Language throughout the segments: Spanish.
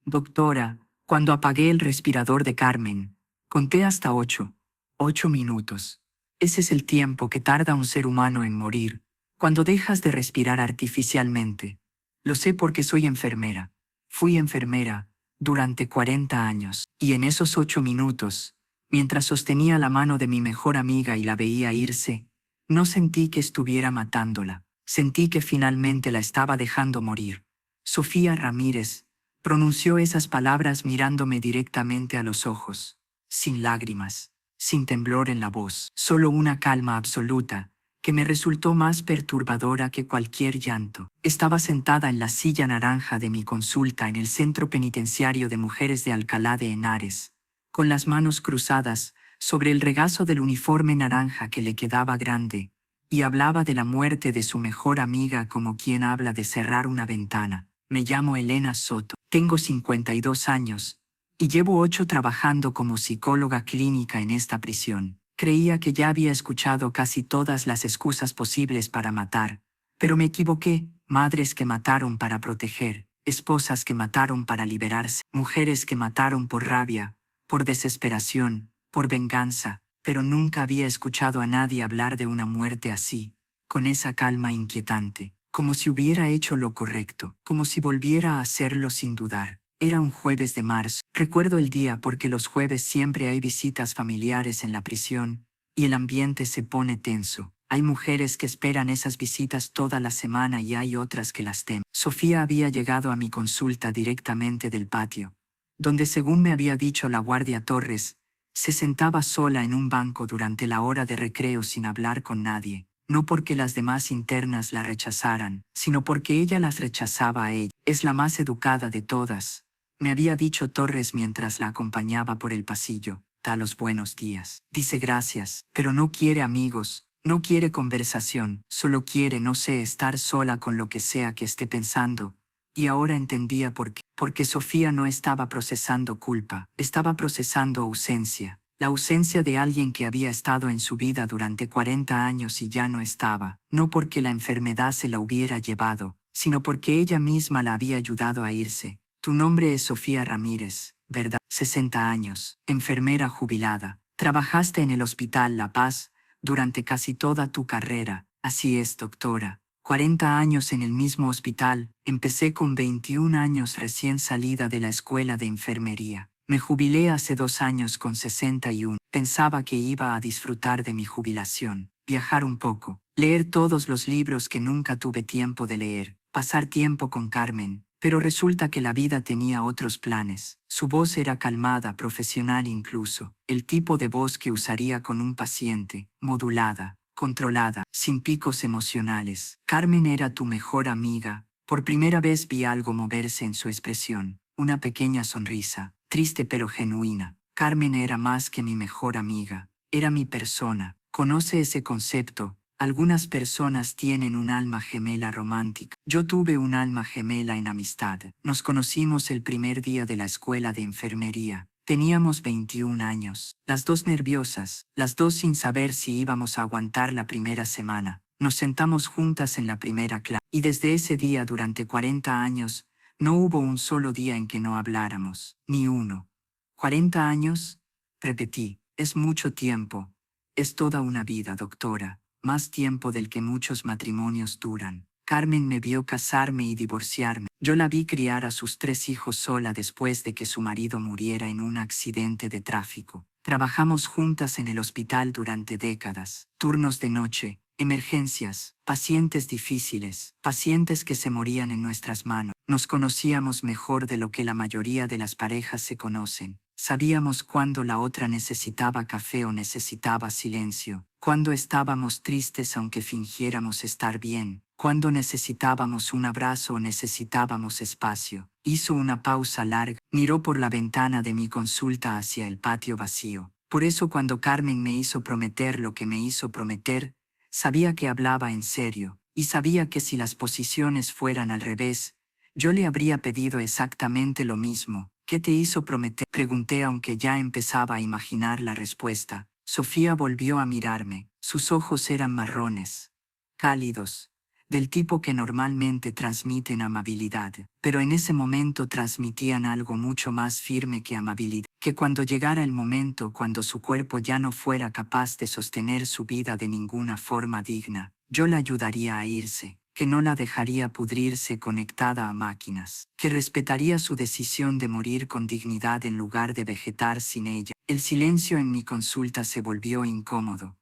Doctora, cuando apagué el respirador de Carmen, conté hasta 8. 8 minutos. Ese es el tiempo que tarda un ser humano en morir, cuando dejas de respirar artificialmente. Lo sé porque soy enfermera. Fui enfermera durante 40 años, y en esos 8 minutos, mientras sostenía la mano de mi mejor amiga y la veía irse, no sentí que estuviera matándola. Sentí que finalmente la estaba dejando morir. Sofía Ramírez pronunció esas palabras mirándome directamente a los ojos, sin lágrimas, sin temblor en la voz, solo una calma absoluta, que me resultó más perturbadora que cualquier llanto. Estaba sentada en la silla naranja de mi consulta en el Centro Penitenciario de Mujeres de Alcalá de Henares, con las manos cruzadas sobre el regazo del uniforme naranja que le quedaba grande, y hablaba de la muerte de su mejor amiga como quien habla de cerrar una ventana. Me llamo Elena Soto, tengo 52 años, y llevo 8 trabajando como psicóloga clínica en esta prisión. Creía que ya había escuchado casi todas las excusas posibles para matar, pero me equivoqué. Madres que mataron para proteger, esposas que mataron para liberarse, mujeres que mataron por rabia, por desesperación, por venganza, pero nunca había escuchado a nadie hablar de una muerte así, con esa calma inquietante, como si hubiera hecho lo correcto, como si volviera a hacerlo sin dudar. Era un jueves de marzo. Recuerdo el día porque los jueves siempre hay visitas familiares en la prisión, y el ambiente se pone tenso. Hay mujeres que esperan esas visitas toda la semana y hay otras que las temen. Sofía había llegado a mi consulta directamente del patio, donde, según me había dicho la guardia Torres, se sentaba sola en un banco durante la hora de recreo sin hablar con nadie, no porque las demás internas la rechazaran, sino porque ella las rechazaba a ella. Es la más educada de todas, me había dicho Torres mientras la acompañaba por el pasillo. Da los buenos días. Dice gracias, pero no quiere amigos, no quiere conversación, solo quiere, no sé, estar sola con lo que sea que esté pensando. Y ahora entendía por qué. Porque Sofía no estaba procesando culpa, estaba procesando ausencia. La ausencia de alguien que había estado en su vida durante 40 años y ya no estaba, no porque la enfermedad se la hubiera llevado, sino porque ella misma la había ayudado a irse. Tu nombre es Sofía Ramírez, ¿verdad? 60 años, enfermera jubilada. Trabajaste en el Hospital La Paz durante casi toda tu carrera. Así es, doctora. 40 años en el mismo hospital. Empecé con 21 años recién salida de la escuela de enfermería. Me jubilé hace 2 años con 61. Pensaba que iba a disfrutar de mi jubilación, viajar un poco, leer todos los libros que nunca tuve tiempo de leer, pasar tiempo con Carmen, pero resulta que la vida tenía otros planes. Su voz era calmada, profesional incluso, el tipo de voz que usaría con un paciente, modulada, controlada, sin picos emocionales. Carmen era tu mejor amiga. Por primera vez vi algo moverse en su expresión, una pequeña sonrisa, triste pero genuina. Carmen era más que mi mejor amiga, era mi persona. ¿Conoce ese concepto? Algunas personas tienen un alma gemela romántica. Yo tuve un alma gemela en amistad. Nos conocimos el primer día de la escuela de enfermería. Teníamos 21 años, las dos nerviosas, las dos sin saber si íbamos a aguantar la primera semana. Nos sentamos juntas en la primera clase, y desde ese día durante 40 años, no hubo un solo día en que no habláramos, ni uno. 40 años, repetí, es mucho tiempo, es toda una vida, doctora, más tiempo del que muchos matrimonios duran. Carmen me vio casarme y divorciarme. Yo la vi criar a sus 3 hijos sola después de que su marido muriera en un accidente de tráfico. Trabajamos juntas en el hospital durante décadas, turnos de noche, emergencias, pacientes difíciles, pacientes que se morían en nuestras manos. Nos conocíamos mejor de lo que la mayoría de las parejas se conocen. Sabíamos cuándo la otra necesitaba café o necesitaba silencio, cuándo estábamos tristes aunque fingiéramos estar bien, cuándo necesitábamos un abrazo o necesitábamos espacio. Hizo una pausa larga, miró por la ventana de mi consulta hacia el patio vacío. Por eso cuando Carmen me hizo prometer lo que me hizo prometer, sabía que hablaba en serio, y sabía que si las posiciones fueran al revés, yo le habría pedido exactamente lo mismo. ¿Qué te hizo prometer? Pregunté aunque ya empezaba a imaginar la respuesta. Sofía volvió a mirarme. Sus ojos eran marrones, cálidos, del tipo que normalmente transmiten amabilidad, pero en ese momento transmitían algo mucho más firme que amabilidad, que cuando llegara el momento cuando su cuerpo ya no fuera capaz de sostener su vida de ninguna forma digna, yo la ayudaría a irse, que no la dejaría pudrirse conectada a máquinas, que respetaría su decisión de morir con dignidad en lugar de vegetar sin ella. El silencio en mi consulta se volvió incómodo,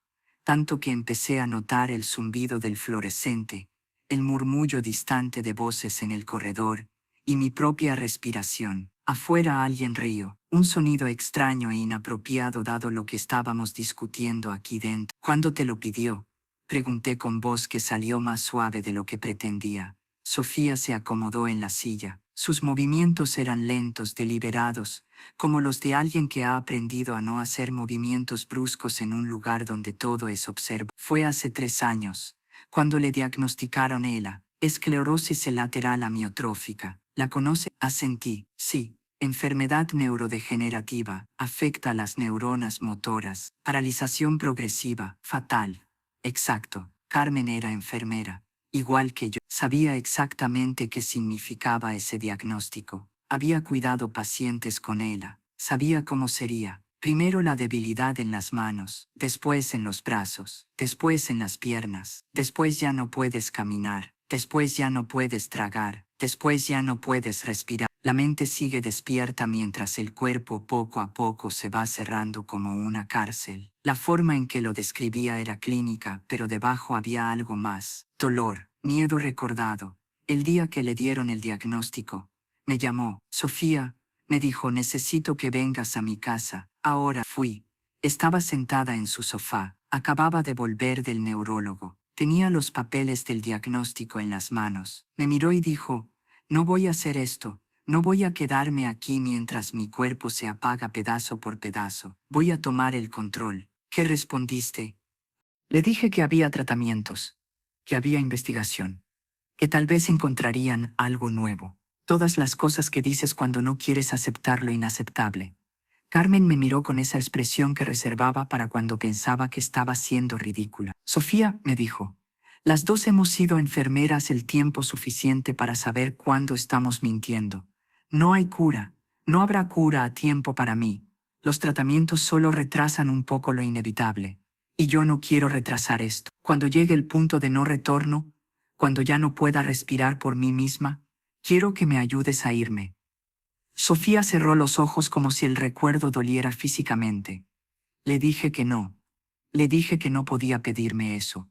tanto que empecé a notar el zumbido del fluorescente, el murmullo distante de voces en el corredor, y mi propia respiración. Afuera alguien rió, un sonido extraño e inapropiado dado lo que estábamos discutiendo aquí dentro. ¿Cuándo te lo pidió?, pregunté con voz que salió más suave de lo que pretendía. Sofía se acomodó en la silla. Sus movimientos eran lentos, deliberados, como los de alguien que ha aprendido a no hacer movimientos bruscos en un lugar donde todo es observado. Fue hace 3 años, cuando le diagnosticaron ELA, esclerosis lateral amiotrófica. ¿La conoce? Asentí. Sí. Enfermedad neurodegenerativa, afecta a las neuronas motoras, paralización progresiva, fatal. Exacto. Carmen era enfermera, igual que yo. Sabía exactamente qué significaba ese diagnóstico. Había cuidado pacientes con ELA. Sabía cómo sería. Primero la debilidad en las manos, después en los brazos, después en las piernas, después ya no puedes caminar, después ya no puedes tragar, después ya no puedes respirar. La mente sigue despierta mientras el cuerpo poco a poco se va cerrando como una cárcel. La forma en que lo describía era clínica, pero debajo había algo más: dolor, miedo recordado. El día que le dieron el diagnóstico, me llamó. Sofía, me dijo, necesito que vengas a mi casa. Ahora fui. Estaba sentada en su sofá. Acababa de volver del neurólogo. Tenía los papeles del diagnóstico en las manos. Me miró y dijo, no voy a hacer esto. No voy a quedarme aquí mientras mi cuerpo se apaga pedazo por pedazo. Voy a tomar el control. ¿Qué respondiste? Le dije que había tratamientos, que había investigación, que tal vez encontrarían algo nuevo. Todas las cosas que dices cuando no quieres aceptar lo inaceptable. Carmen me miró con esa expresión que reservaba para cuando pensaba que estaba siendo ridícula. Sofía, me dijo, las dos hemos sido enfermeras el tiempo suficiente para saber cuándo estamos mintiendo. No hay cura, no habrá cura a tiempo para mí. Los tratamientos solo retrasan un poco lo inevitable. Y yo no quiero retrasar esto. Cuando llegue el punto de no retorno, cuando ya no pueda respirar por mí misma, quiero que me ayudes a irme. Sofía cerró los ojos como si el recuerdo doliera físicamente. Le dije que no. Le dije que no podía pedirme eso.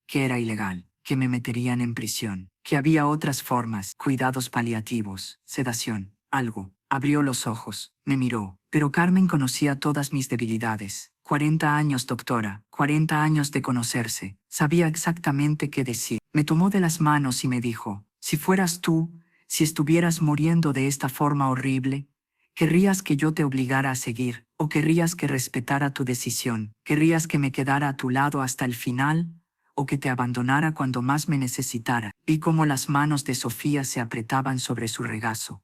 Que era ilegal, que me meterían en prisión, que había otras formas, cuidados paliativos, sedación, algo. Abrió los ojos, me miró, pero Carmen conocía todas mis debilidades. 40 años, doctora, 40 años de conocerse. Sabía exactamente qué decir. Me tomó de las manos y me dijo, si fueras tú, si estuvieras muriendo de esta forma horrible, ¿querrías que yo te obligara a seguir, o querrías que respetara tu decisión? ¿Querrías que me quedara a tu lado hasta el final, o que te abandonara cuando más me necesitara? Vi cómo las manos de Sofía se apretaban sobre su regazo,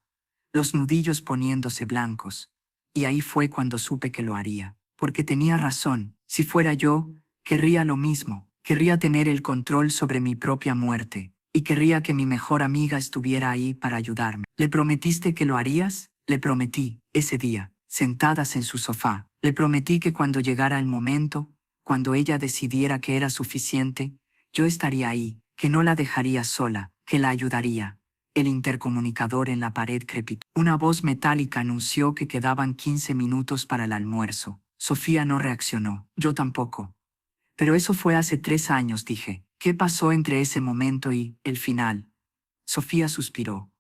los nudillos poniéndose blancos, y ahí fue cuando supe que lo haría, porque tenía razón. Si fuera yo, querría lo mismo, querría tener el control sobre mi propia muerte, y querría que mi mejor amiga estuviera ahí para ayudarme. ¿Le prometiste que lo harías? Le prometí, ese día, sentadas en su sofá. Le prometí que cuando llegara el momento, cuando ella decidiera que era suficiente, yo estaría ahí, que no la dejaría sola, que la ayudaría. El intercomunicador en la pared crepitó. Una voz metálica anunció que quedaban 15 minutos para el almuerzo. Sofía no reaccionó. Yo tampoco. Pero eso fue hace 3 años, dije. ¿Qué pasó entre ese momento y el final? Sofía suspiró.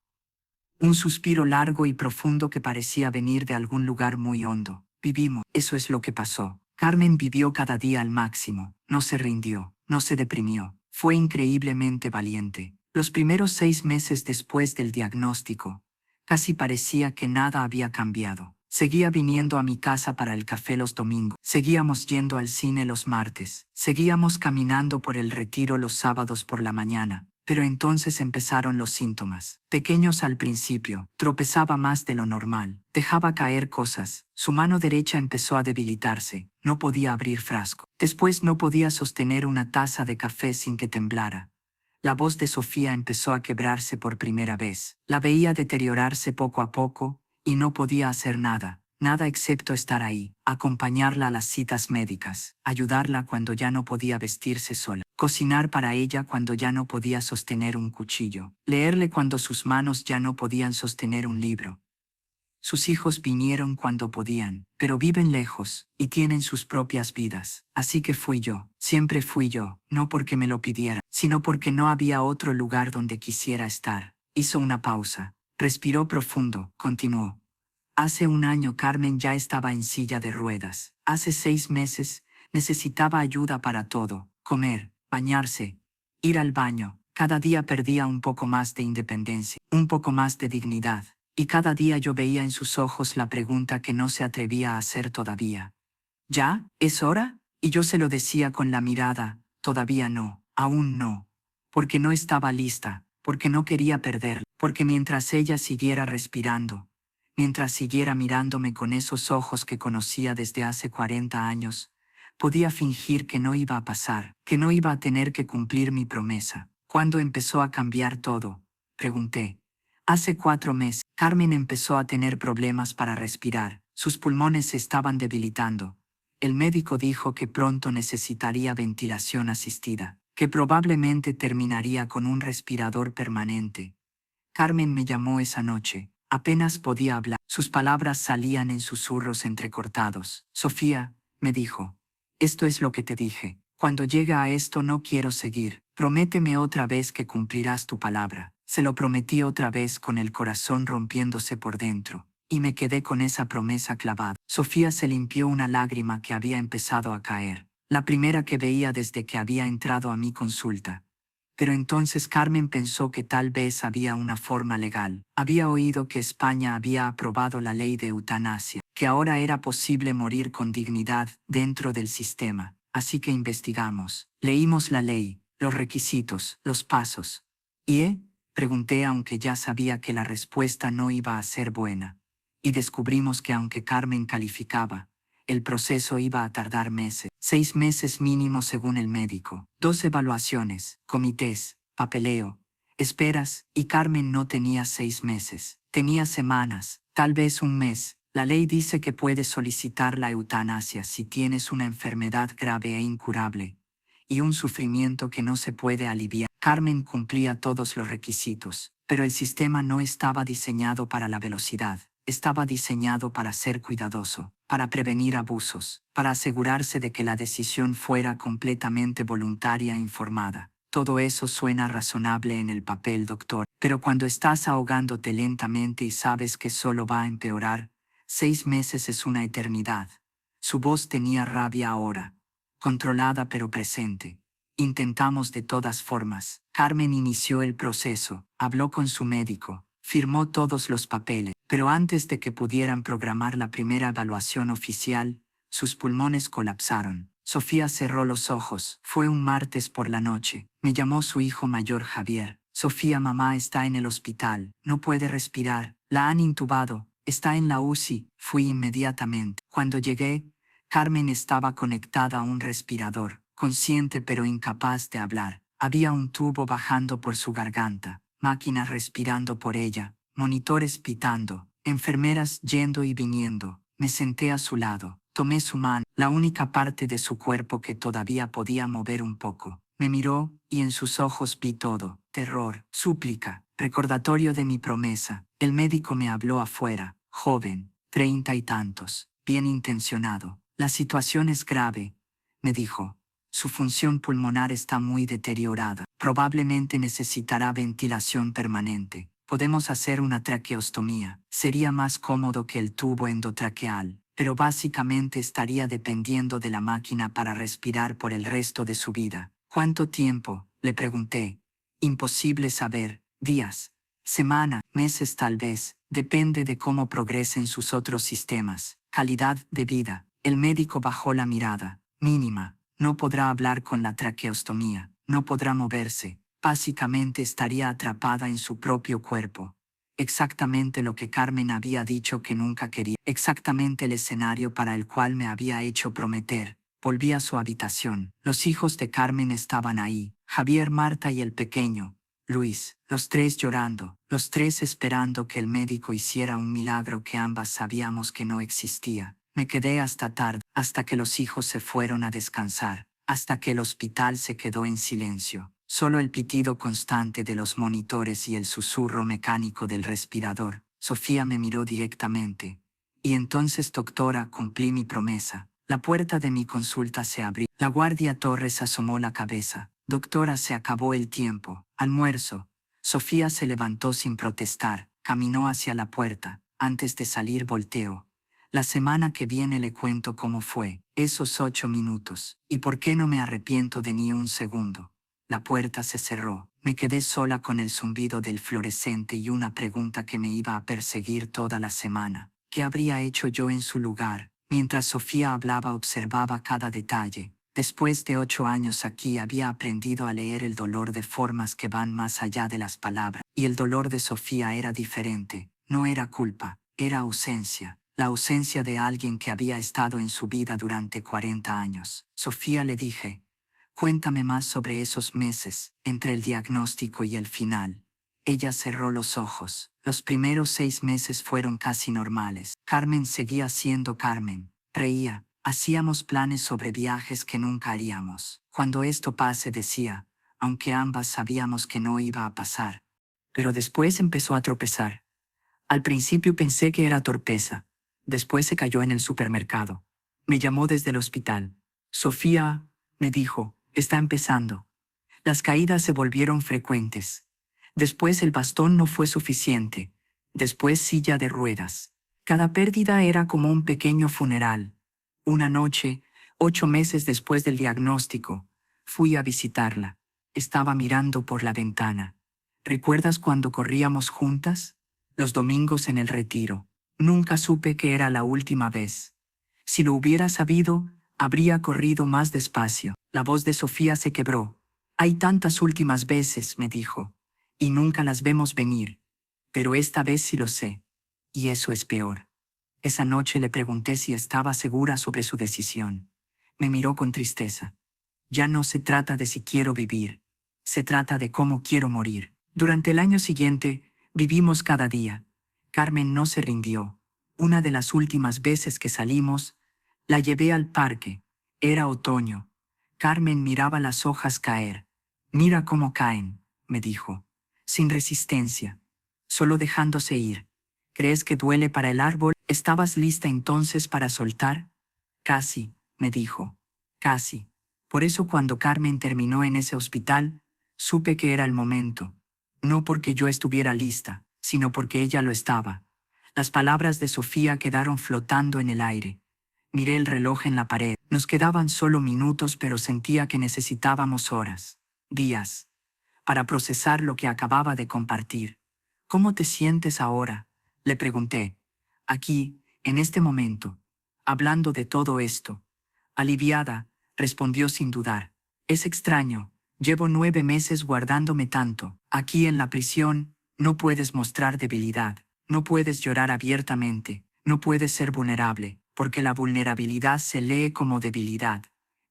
Un suspiro largo y profundo que parecía venir de algún lugar muy hondo. Vivimos. Eso es lo que pasó. Carmen vivió cada día al máximo. No se rindió. No se deprimió. Fue increíblemente valiente. Los primeros 6 meses después del diagnóstico, casi parecía que nada había cambiado. Seguía viniendo a mi casa para el café los domingos. Seguíamos yendo al cine los martes. Seguíamos caminando por el Retiro los sábados por la mañana. Pero entonces empezaron los síntomas. Pequeños al principio, tropezaba más de lo normal. Dejaba caer cosas. Su mano derecha empezó a debilitarse. No podía abrir frasco. Después no podía sostener una taza de café sin que temblara. La voz de Sofía empezó a quebrarse por primera vez. La veía deteriorarse poco a poco, y no podía hacer nada. Nada excepto estar ahí, acompañarla a las citas médicas, ayudarla cuando ya no podía vestirse sola, cocinar para ella cuando ya no podía sostener un cuchillo, leerle cuando sus manos ya no podían sostener un libro. Sus hijos vinieron cuando podían, pero viven lejos, y tienen sus propias vidas. Así que fui yo, siempre fui yo, no porque me lo pidiera, sino porque no había otro lugar donde quisiera estar. Hizo una pausa, respiró profundo, continuó. Hace un año Carmen ya estaba en silla de ruedas. Hace 6 meses necesitaba ayuda para todo: comer, bañarse, ir al baño. Cada día perdía un poco más de independencia, un poco más de dignidad. Y cada día yo veía en sus ojos la pregunta que no se atrevía a hacer todavía. ¿Ya? ¿Es hora? Y yo se lo decía con la mirada: todavía no, aún no. Porque no estaba lista, porque no quería perderla, porque mientras ella siguiera respirando, mientras siguiera mirándome con esos ojos que conocía desde hace 40 años, podía fingir que no iba a pasar, que no iba a tener que cumplir mi promesa. ¿Cuándo empezó a cambiar todo?, pregunté. Hace 4 meses. Carmen empezó a tener problemas para respirar. Sus pulmones se estaban debilitando. El médico dijo que pronto necesitaría ventilación asistida, que probablemente terminaría con un respirador permanente. Carmen me llamó esa noche. Apenas podía hablar. Sus palabras salían en susurros entrecortados. Sofía, me dijo, esto es lo que te dije. Cuando llegue a esto no quiero seguir. Prométeme otra vez que cumplirás tu palabra. Se lo prometí otra vez con el corazón rompiéndose por dentro. Y me quedé con esa promesa clavada. Sofía se limpió una lágrima que había empezado a caer. La primera que veía desde que había entrado a mi consulta. Pero entonces Carmen pensó que tal vez había una forma legal. Había oído que España había aprobado la ley de eutanasia, que ahora era posible morir con dignidad dentro del sistema. Así que investigamos. Leímos la ley, los requisitos, los pasos. ¿Y? Pregunté, aunque ya sabía que la respuesta no iba a ser buena. Y descubrimos que aunque Carmen calificaba, el proceso iba a tardar meses, 6 meses mínimo según el médico. 2 evaluaciones, comités, papeleo, esperas, y Carmen no tenía 6 meses. Tenía semanas, tal vez un mes. La ley dice que puedes solicitar la eutanasia si tienes una enfermedad grave e incurable, y un sufrimiento que no se puede aliviar. Carmen cumplía todos los requisitos, pero el sistema no estaba diseñado para la velocidad. Estaba diseñado para ser cuidadoso, para prevenir abusos, para asegurarse de que la decisión fuera completamente voluntaria e informada. Todo eso suena razonable en el papel, doctor, pero cuando estás ahogándote lentamente y sabes que solo va a empeorar, 6 meses es una eternidad. Su voz tenía rabia ahora, controlada pero presente. Intentamos de todas formas. Carmen inició el proceso, habló con su médico, firmó todos los papeles, pero antes de que pudieran programar la primera evaluación oficial, sus pulmones colapsaron. Sofía cerró los ojos. Fue un martes por la noche. Me llamó su hijo mayor, Javier. Sofía, mamá está en el hospital. No puede respirar. La han intubado. Está en la UCI. Fui inmediatamente. Cuando llegué, Carmen estaba conectada a un respirador, consciente pero incapaz de hablar. Había un tubo bajando por su garganta, máquinas respirando por ella, monitores pitando, enfermeras yendo y viniendo. Me senté a su lado, tomé su mano, la única parte de su cuerpo que todavía podía mover un poco. Me miró, y en sus ojos vi todo: terror, súplica, recordatorio de mi promesa. El médico me habló afuera, joven, 30 y tantos, bien intencionado. La situación es grave, me dijo. Su función pulmonar está muy deteriorada. Probablemente necesitará ventilación permanente. Podemos hacer una traqueostomía. Sería más cómodo que el tubo endotraqueal, pero básicamente estaría dependiendo de la máquina para respirar por el resto de su vida. ¿Cuánto tiempo?, le pregunté. Imposible saber. Días, semana, meses tal vez. Depende de cómo progresen sus otros sistemas. Calidad de vida. El médico bajó la mirada. Mínima. No podrá hablar con la traqueostomía. No podrá moverse. Básicamente estaría atrapada en su propio cuerpo. Exactamente lo que Carmen había dicho que nunca quería. Exactamente el escenario para el cual me había hecho prometer. Volví a su habitación. Los hijos de Carmen estaban ahí. Javier, Marta y el pequeño, Luis, los tres llorando, los tres esperando que el médico hiciera un milagro que ambas sabíamos que no existía. Me quedé hasta tarde, hasta que los hijos se fueron a descansar, hasta que el hospital se quedó en silencio. Solo el pitido constante de los monitores y el susurro mecánico del respirador. Sofía me miró directamente. Y entonces, doctora, cumplí mi promesa. La puerta de mi consulta se abrió. La guardia Torres asomó la cabeza. Doctora, se acabó el tiempo. Almuerzo. Sofía se levantó sin protestar. Caminó hacia la puerta. Antes de salir volteó. La semana que viene le cuento cómo fue. Esos 8 minutos. ¿Y por qué no me arrepiento de ni un segundo? La puerta se cerró. Me quedé sola con el zumbido del fluorescente y una pregunta que me iba a perseguir toda la semana. ¿Qué habría hecho yo en su lugar? Mientras Sofía hablaba, observaba cada detalle. Después de 8 años aquí había aprendido a leer el dolor de formas que van más allá de las palabras. Y el dolor de Sofía era diferente. No era culpa, era ausencia. La ausencia de alguien que había estado en su vida durante 40 años. Sofía, le dije, cuéntame más sobre esos meses, entre el diagnóstico y el final. Ella cerró los ojos. Los primeros 6 meses fueron casi normales. Carmen seguía siendo Carmen. Reía. Hacíamos planes sobre viajes que nunca haríamos. Cuando esto pase, decía, aunque ambas sabíamos que no iba a pasar. Pero después empezó a tropezar. Al principio pensé que era torpeza. Después se cayó en el supermercado. Me llamó desde el hospital. Sofía, me dijo, está empezando. Las caídas se volvieron frecuentes. Después el bastón no fue suficiente. Después silla de ruedas. Cada pérdida era como un pequeño funeral. Una noche, 8 meses después del diagnóstico, fui a visitarla. Estaba mirando por la ventana. ¿Recuerdas cuando corríamos juntas? Los domingos en el retiro. Nunca supe que era la última vez. Si lo hubiera sabido, habría corrido más despacio. La voz de Sofía se quebró. Hay tantas últimas veces, me dijo, y nunca las vemos venir. Pero esta vez sí lo sé. Y eso es peor. Esa noche le pregunté si estaba segura sobre su decisión. Me miró con tristeza. Ya no se trata de si quiero vivir. Se trata de cómo quiero morir. Durante el año siguiente, vivimos cada día. Carmen no se rindió. Una de las últimas veces que salimos, la llevé al parque. Era otoño. Carmen miraba las hojas caer. Mira cómo caen, me dijo. Sin resistencia. Solo dejándose ir. ¿Crees que duele para el árbol? ¿Estabas lista entonces para soltar? Casi, me dijo. Casi. Por eso cuando Carmen terminó en ese hospital, supe que era el momento. No porque yo estuviera lista, sino porque ella lo estaba. Las palabras de Sofía quedaron flotando en el aire. Miré el reloj en la pared. Nos quedaban solo minutos, pero sentía que necesitábamos horas, días, para procesar lo que acababa de compartir. ¿Cómo te sientes ahora?, le pregunté. Aquí, en este momento, hablando de todo esto. Aliviada, respondió sin dudar. Es extraño. Llevo 9 meses guardándome tanto. Aquí en la prisión, no puedes mostrar debilidad. No puedes llorar abiertamente. No puedes ser vulnerable, porque la vulnerabilidad se lee como debilidad.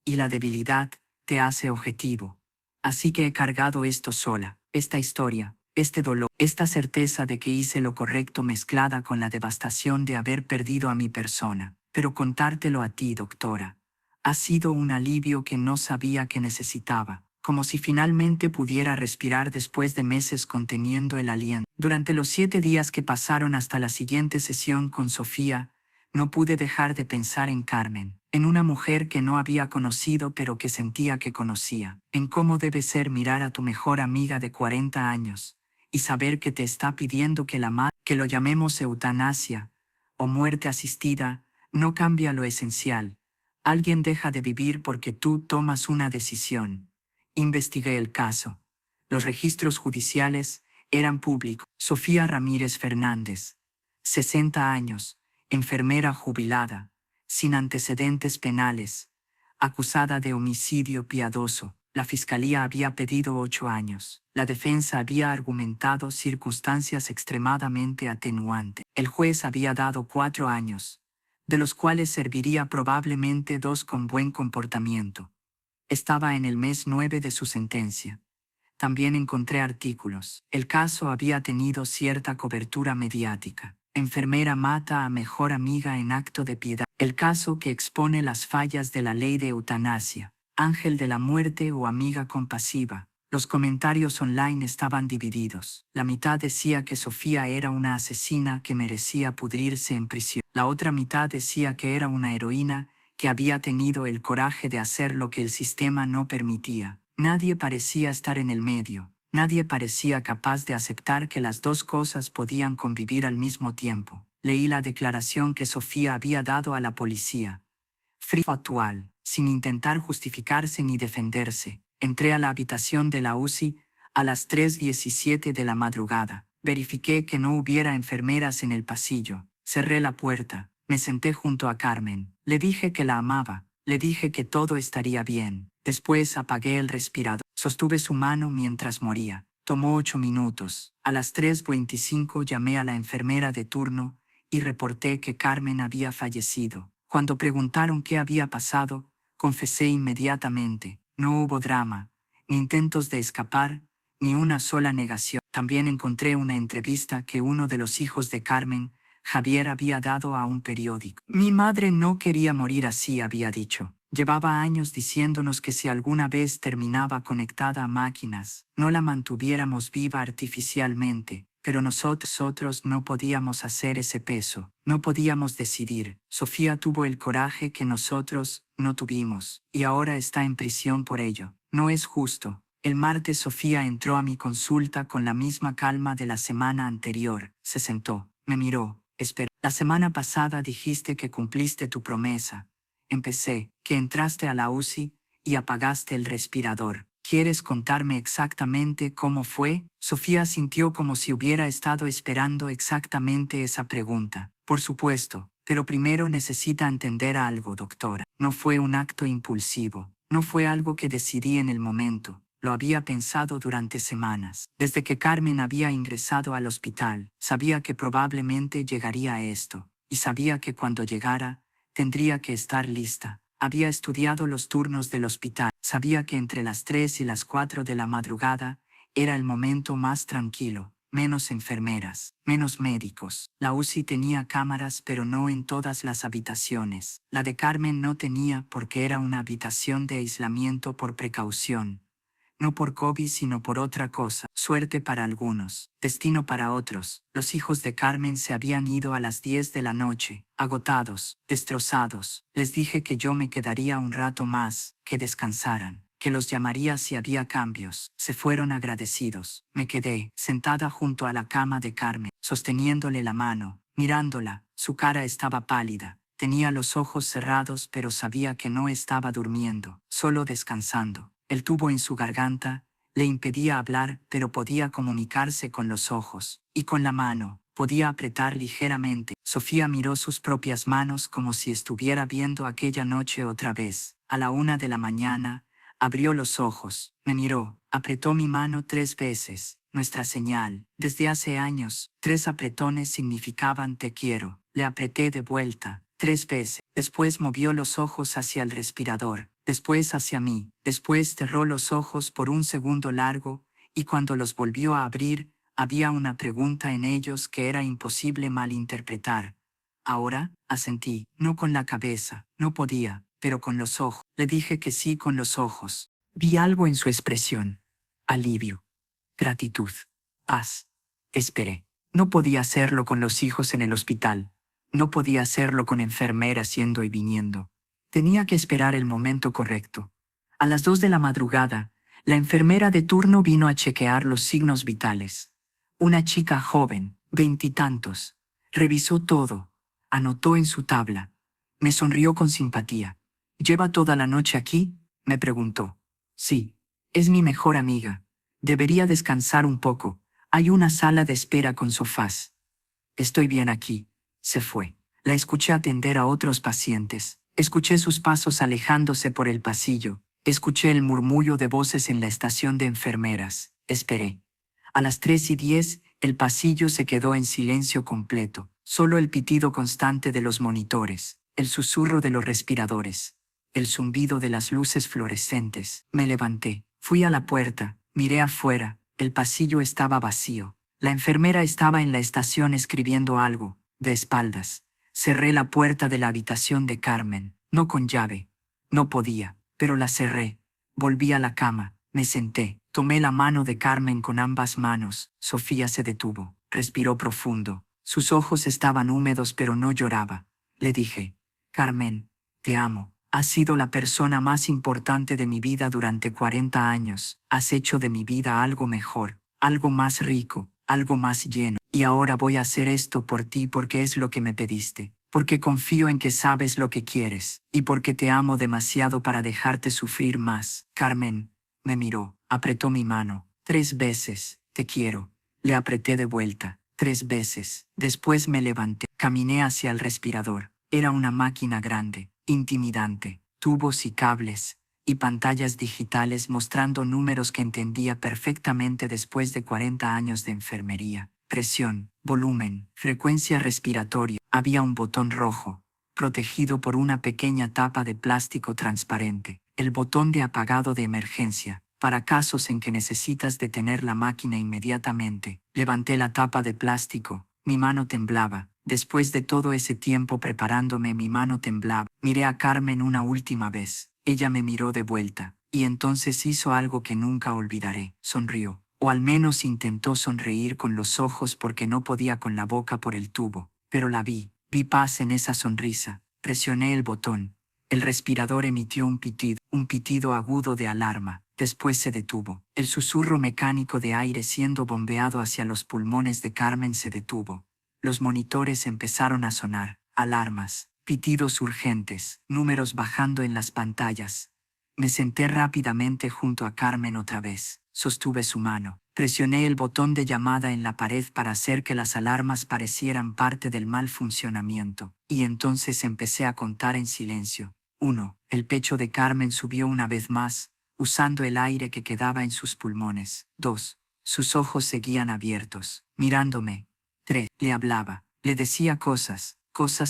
Y la debilidad te hace objetivo. Así que he cargado esto sola, esta historia, este dolor, esta certeza de que hice lo correcto mezclada con la devastación de haber perdido a mi persona. Pero contártelo a ti, doctora, ha sido un alivio que no sabía que necesitaba, como si finalmente pudiera respirar después de meses conteniendo el aliento. Durante los 7 días que pasaron hasta la siguiente sesión con Sofía, no pude dejar de pensar en Carmen, en una mujer que no había conocido pero que sentía que conocía, en cómo debe ser mirar a tu mejor amiga de 40 años y saber que te está pidiendo que que lo llamemos eutanasia o muerte asistida, no cambia lo esencial. Alguien deja de vivir porque tú tomas una decisión. Investigué el caso. Los registros judiciales eran públicos. Sofía Ramírez Fernández, 60 años, enfermera jubilada, sin antecedentes penales, acusada de homicidio piadoso. La fiscalía había pedido 8 años. La defensa había argumentado circunstancias extremadamente atenuantes. El juez había dado 4 años, de los cuales serviría probablemente 2 con buen comportamiento. Estaba en el mes 9 de su sentencia. También encontré artículos. El caso había tenido cierta cobertura mediática. Enfermera mata a mejor amiga en acto de piedad. El caso que expone las fallas de la ley de eutanasia. Ángel de la muerte o amiga compasiva. Los comentarios online estaban divididos. La mitad decía que Sofía era una asesina que merecía pudrirse en prisión. La otra mitad decía que era una heroína que había tenido el coraje de hacer lo que el sistema no permitía. Nadie parecía estar en el medio. Nadie parecía capaz de aceptar que las dos cosas podían convivir al mismo tiempo. Leí la declaración que Sofía había dado a la policía. Frío actual, sin intentar justificarse ni defenderse. Entré a la habitación de la UCI a las 3:17 de la madrugada. Verifiqué que no hubiera enfermeras en el pasillo. Cerré la puerta. Me senté junto a Carmen. Le dije que la amaba. Le dije que todo estaría bien. Después apagué el respirador. Sostuve su mano mientras moría. Tomó 8 minutos. A las 3:25 llamé a la enfermera de turno y reporté que Carmen había fallecido. Cuando preguntaron qué había pasado, confesé inmediatamente. No hubo drama, ni intentos de escapar, ni una sola negación. También encontré una entrevista que uno de los hijos de Carmen, Javier, había dado a un periódico. Mi madre no quería morir así, había dicho. Llevaba años diciéndonos que si alguna vez terminaba conectada a máquinas, no la mantuviéramos viva artificialmente, pero nosotros no podíamos hacer ese peso, no podíamos decidir. Sofía tuvo el coraje que nosotros no tuvimos, y ahora está en prisión por ello. No es justo. El martes Sofía entró a mi consulta con la misma calma de la semana anterior. Se sentó, me miró, esperó. La semana pasada dijiste que cumpliste tu promesa. Empecé, que entraste a la UCI y apagaste el respirador. ¿Quieres contarme exactamente cómo fue? Sofía sintió como si hubiera estado esperando exactamente esa pregunta. Por supuesto, pero primero necesita entender algo, doctora. No fue un acto impulsivo. No fue algo que decidí en el momento. Lo había pensado durante semanas. Desde que Carmen había ingresado al hospital, sabía que probablemente llegaría a esto. Y sabía que cuando llegara, tendría que estar lista. Había estudiado los turnos del hospital. Sabía que entre las 3 y las 4 de la madrugada era el momento más tranquilo. Menos enfermeras, menos médicos. La UCI tenía cámaras, pero no en todas las habitaciones. La de Carmen no tenía porque era una habitación de aislamiento por precaución. No por COVID, sino por otra cosa. Suerte para algunos, destino para otros. Los hijos de Carmen se habían ido a las 10 de la noche, agotados, destrozados. Les dije que yo me quedaría un rato más, que descansaran, que los llamaría si había cambios. Se fueron agradecidos. Me quedé, sentada junto a la cama de Carmen, sosteniéndole la mano, mirándola. Su cara estaba pálida. Tenía los ojos cerrados, pero sabía que no estaba durmiendo, solo descansando. El tubo en su garganta le impedía hablar, pero podía comunicarse con los ojos, y con la mano, podía apretar ligeramente. Sofía miró sus propias manos como si estuviera viendo aquella noche otra vez. A la 1 de la mañana, abrió los ojos, me miró, apretó mi mano 3 veces, nuestra señal. Desde hace años, 3 apretones significaban te quiero. Le apreté de vuelta, 3 veces. Después movió los ojos hacia el respirador. Después hacia mí, después cerró los ojos por un segundo largo, y cuando los volvió a abrir, había una pregunta en ellos que era imposible malinterpretar. Ahora, asentí, no con la cabeza, no podía, pero con los ojos. Le dije que sí con los ojos. Vi algo en su expresión. Alivio. Gratitud. Paz. Esperé. No podía hacerlo con los hijos en el hospital. No podía hacerlo con enfermeras yendo y viniendo. Tenía que esperar el momento correcto. A las 2 de la madrugada, la enfermera de turno vino a chequear los signos vitales. Una chica joven, 20 y tantos. Revisó todo. Anotó en su tabla. Me sonrió con simpatía. ¿Lleva toda la noche aquí?, me preguntó. Sí, es mi mejor amiga. Debería descansar un poco. Hay una sala de espera con sofás. Estoy bien aquí. Se fue. La escuché atender a otros pacientes. Escuché sus pasos alejándose por el pasillo. Escuché el murmullo de voces en la estación de enfermeras. Esperé. A las 3:10, el pasillo se quedó en silencio completo. Solo el pitido constante de los monitores, el susurro de los respiradores. el zumbido de las luces fluorescentes. Me levanté, fui a la puerta, miré afuera, el pasillo estaba vacío. La enfermera estaba en la estación escribiendo algo, de espaldas. Cerré la puerta de la habitación de Carmen, no con llave. No podía, pero la cerré. Volví a la cama, me senté, tomé la mano de Carmen con ambas manos. Sofía se detuvo, respiró profundo. Sus ojos estaban húmedos pero no lloraba. Le dije, Carmen, te amo. Has sido la persona más importante de mi vida durante 40 años. Has hecho de mi vida algo mejor, algo más rico, algo más lleno. Y ahora voy a hacer esto por ti porque es lo que me pediste, porque confío en que sabes lo que quieres, y porque te amo demasiado para dejarte sufrir más. Carmen me miró, apretó mi mano. 3 veces, te quiero. Le apreté de vuelta, 3 veces. Después me levanté, caminé hacia el respirador. Era una máquina grande, intimidante, tubos y cables, y pantallas digitales mostrando números que entendía perfectamente después de 40 años de enfermería. Presión, volumen, frecuencia respiratoria. Había un botón rojo, protegido por una pequeña tapa de plástico transparente. El botón de apagado de emergencia, para casos en que necesitas detener la máquina inmediatamente. Levanté la tapa de plástico, mi mano temblaba. Después de todo ese tiempo preparándome, mi mano temblaba. Miré a Carmen una última vez. Ella me miró de vuelta, y entonces hizo algo que nunca olvidaré. Sonrió, o al menos intentó sonreír con los ojos porque no podía con la boca por el tubo. Pero la vi paz en esa sonrisa. Presioné el botón. El respirador emitió un pitido agudo de alarma. Después se detuvo. El susurro mecánico de aire siendo bombeado hacia los pulmones de Carmen se detuvo. Los monitores empezaron a sonar, alarmas, pitidos urgentes, números bajando en las pantallas. Me senté rápidamente junto a Carmen otra vez. Sostuve su mano. Presioné el botón de llamada en la pared para hacer que las alarmas parecieran parte del mal funcionamiento. Y entonces empecé a contar en silencio. 1. El pecho de Carmen subió una vez más, usando el aire que quedaba en sus pulmones. 2. Sus ojos seguían abiertos, mirándome. 3. Le hablaba, le decía cosas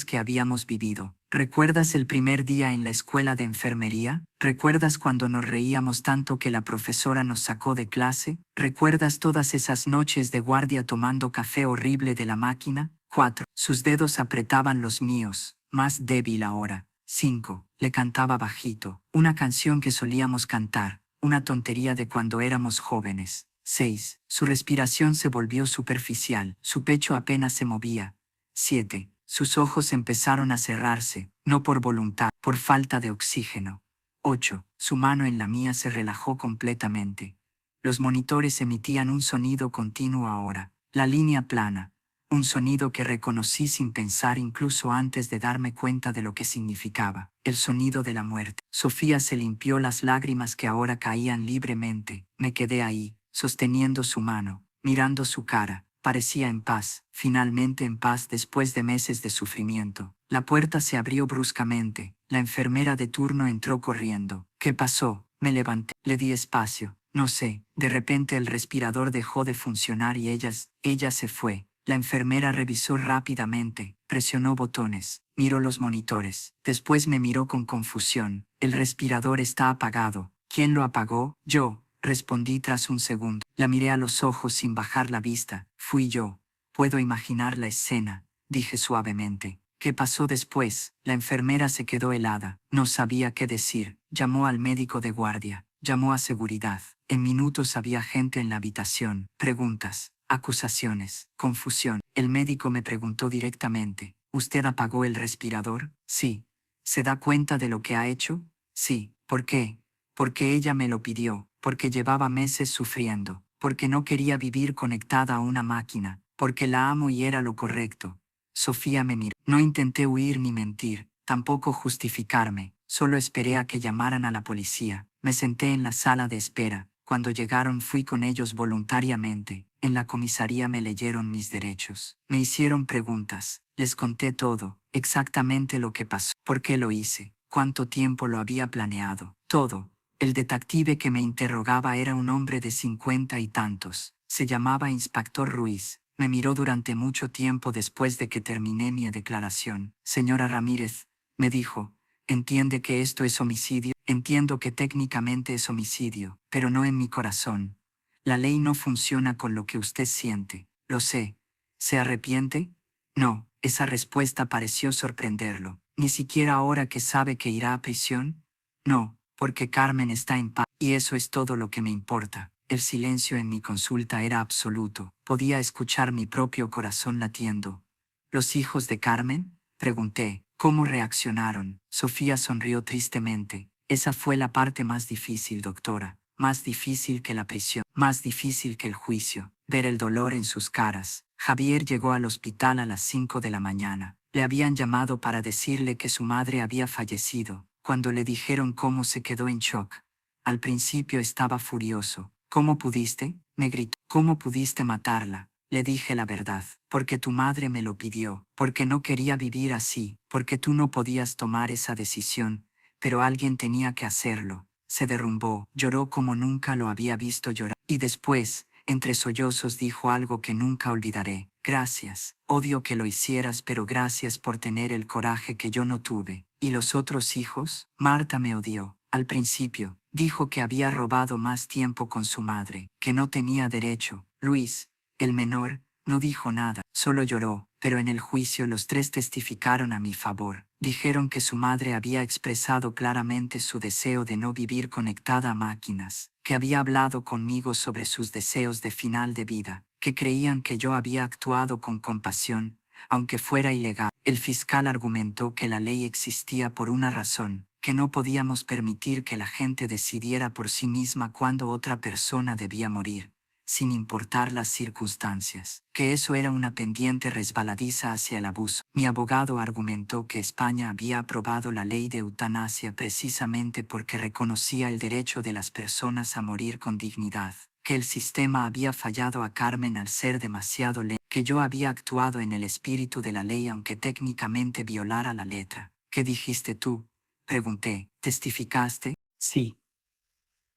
que habíamos vivido. ¿Recuerdas el primer día en la escuela de enfermería? ¿Recuerdas cuando nos reíamos tanto que la profesora nos sacó de clase? ¿Recuerdas todas esas noches de guardia tomando café horrible de la máquina? 4. Sus dedos apretaban los míos, más débil ahora. 5. Le cantaba bajito, una canción que solíamos cantar, una tontería de cuando éramos jóvenes. 6. Su respiración se volvió superficial, su pecho apenas se movía. 7. Sus ojos empezaron a cerrarse, no por voluntad, por falta de oxígeno. 8. Su mano en la mía se relajó completamente. Los monitores emitían un sonido continuo ahora, la línea plana, un sonido que reconocí sin pensar incluso antes de darme cuenta de lo que significaba, el sonido de la muerte. Sofía se limpió las lágrimas que ahora caían libremente. Me quedé ahí, sosteniendo su mano, mirando su cara. Parecía en paz, finalmente en paz después de meses de sufrimiento. La puerta se abrió bruscamente. La enfermera de turno entró corriendo. ¿Qué pasó? Me levanté. Le di espacio. No sé. De repente el respirador dejó de funcionar y ella se fue. La enfermera revisó rápidamente, presionó botones, miró los monitores. Después me miró con confusión. El respirador está apagado. ¿Quién lo apagó? Yo, respondí tras un segundo. La miré a los ojos sin bajar la vista. Fui yo. Puedo imaginar la escena, dije suavemente. ¿Qué pasó después? La enfermera se quedó helada. No sabía qué decir. Llamó al médico de guardia. Llamó a seguridad. En minutos había gente en la habitación. Preguntas, acusaciones, confusión. El médico me preguntó directamente. ¿Usted apagó el respirador? Sí. ¿Se da cuenta de lo que ha hecho? Sí. ¿Por qué? Porque ella me lo pidió, porque llevaba meses sufriendo, porque no quería vivir conectada a una máquina, porque la amo y era lo correcto. Sofía me miró. No intenté huir ni mentir, tampoco justificarme, solo esperé a que llamaran a la policía. Me senté en la sala de espera. Cuando llegaron fui con ellos voluntariamente. En la comisaría me leyeron mis derechos. Me hicieron preguntas. Les conté todo, exactamente lo que pasó, por qué lo hice, cuánto tiempo lo había planeado, todo. El detective que me interrogaba era un hombre de 50 y tantos. Se llamaba Inspector Ruiz. Me miró durante mucho tiempo después de que terminé mi declaración. Señora Ramírez, me dijo, Entiende que esto es homicidio. Entiendo que técnicamente es homicidio, pero no en mi corazón. La ley no funciona con lo que usted siente. Lo sé. ¿Se arrepiente? No. Esa respuesta pareció sorprenderlo. ¿Ni siquiera ahora que sabe que irá a prisión? No, porque Carmen está en paz, y eso es todo lo que me importa. El silencio en mi consulta era absoluto. Podía escuchar mi propio corazón latiendo. ¿Los hijos de Carmen? Pregunté. ¿Cómo reaccionaron? Sofía sonrió tristemente. Esa fue la parte más difícil, doctora. Más difícil que la prisión. Más difícil que el juicio. Ver el dolor en sus caras. Javier llegó al hospital a las 5 de la mañana. Le habían llamado para decirle que su madre había fallecido. Cuando le dijeron cómo, se quedó en shock. Al principio estaba furioso. ¿Cómo pudiste? Me gritó. ¿Cómo pudiste matarla? Le dije la verdad. Porque tu madre me lo pidió. Porque no quería vivir así. Porque tú no podías tomar esa decisión. Pero alguien tenía que hacerlo. Se derrumbó. Lloró como nunca lo había visto llorar. Y después, entre sollozos, dijo algo que nunca olvidaré. Gracias. Odio que lo hicieras, pero gracias por tener el coraje que yo no tuve. ¿Y los otros hijos? Marta me odió. Al principio, dijo que había robado más tiempo con su madre, que no tenía derecho. Luis, el menor, no dijo nada, solo lloró, pero en el juicio los tres testificaron a mi favor. Dijeron que su madre había expresado claramente su deseo de no vivir conectada a máquinas, que había hablado conmigo sobre sus deseos de final de vida, que creían que yo había actuado con compasión, aunque fuera ilegal. El fiscal argumentó que la ley existía por una razón, que no podíamos permitir que la gente decidiera por sí misma cuándo otra persona debía morir, sin importar las circunstancias, que eso era una pendiente resbaladiza hacia el abuso. Mi abogado argumentó que España había aprobado la ley de eutanasia precisamente porque reconocía el derecho de las personas a morir con dignidad, que el sistema había fallado a Carmen al ser demasiado lento, que yo había actuado en el espíritu de la ley aunque técnicamente violara la letra. ¿Qué dijiste tú? Pregunté. ¿Testificaste? Sí.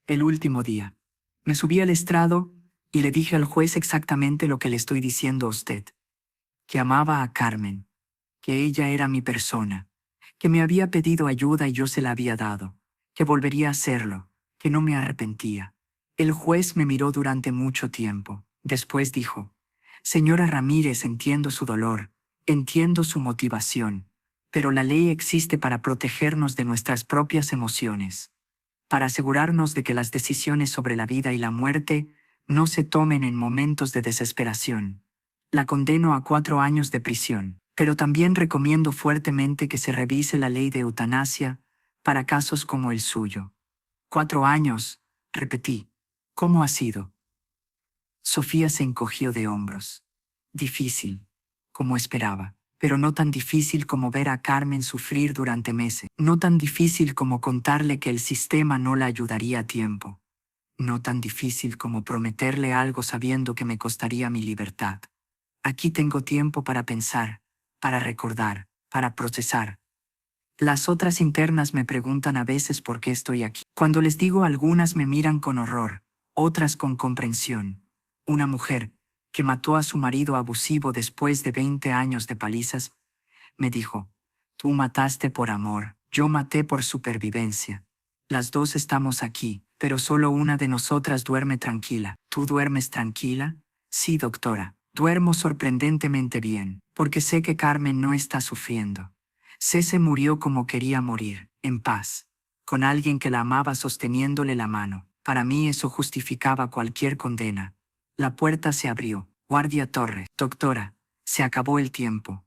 El último día. Me subí al estrado y le dije al juez exactamente lo que le estoy diciendo a usted. Que amaba a Carmen, que ella era mi persona, que me había pedido ayuda y yo se la había dado, que volvería a hacerlo, que no me arrepentía. El juez me miró durante mucho tiempo. Después dijo: Señora Ramírez, entiendo su dolor, entiendo su motivación, pero la ley existe para protegernos de nuestras propias emociones, para asegurarnos de que las decisiones sobre la vida y la muerte no se tomen en momentos de desesperación. La condeno a 4 años de prisión, pero también recomiendo fuertemente que se revise la ley de eutanasia para casos como el suyo. 4 años, repetí. ¿Cómo ha sido? Sofía se encogió de hombros. Difícil, como esperaba, pero no tan difícil como ver a Carmen sufrir durante meses. No tan difícil como contarle que el sistema no la ayudaría a tiempo. No tan difícil como prometerle algo sabiendo que me costaría mi libertad. Aquí tengo tiempo para pensar, para recordar, para procesar. Las otras internas me preguntan a veces por qué estoy aquí. Cuando les digo, algunas me miran con horror, otras con comprensión. Una mujer, que mató a su marido abusivo después de 20 años de palizas, me dijo: Tú mataste por amor, yo maté por supervivencia. Las dos estamos aquí, pero solo una de nosotras duerme tranquila. ¿Tú duermes tranquila? Sí, doctora, duermo sorprendentemente bien, porque sé que Carmen no está sufriendo. Cese murió como quería morir, en paz, con alguien que la amaba sosteniéndole la mano. Para mí eso justificaba cualquier condena. La puerta se abrió. Guardia Torres. Doctora, se acabó el tiempo.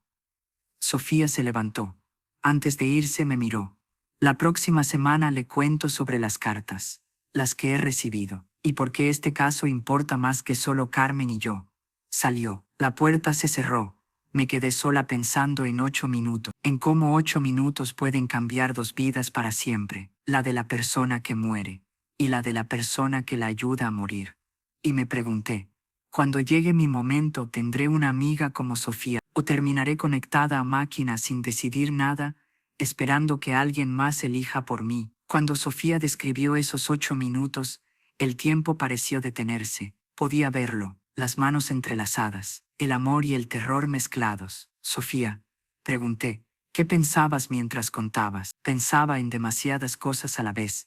Sofía se levantó. Antes de irse me miró. La próxima semana le cuento sobre las cartas, las que he recibido, y por qué este caso importa más que solo Carmen y yo. Salió. La puerta se cerró. Me quedé sola pensando en 8 minutos, en cómo 8 minutos pueden cambiar 2 vidas para siempre, la de la persona que muere y la de la persona que la ayuda a morir. Y me pregunté: cuando llegue mi momento, ¿tendré una amiga como Sofía o terminaré conectada a máquinas sin decidir nada, esperando que alguien más elija por mí? Cuando Sofía describió esos 8 minutos, el tiempo pareció detenerse. Podía verlo, las manos entrelazadas, el amor y el terror mezclados. Sofía, pregunté, ¿Qué pensabas mientras contabas? Pensaba en demasiadas cosas a la vez,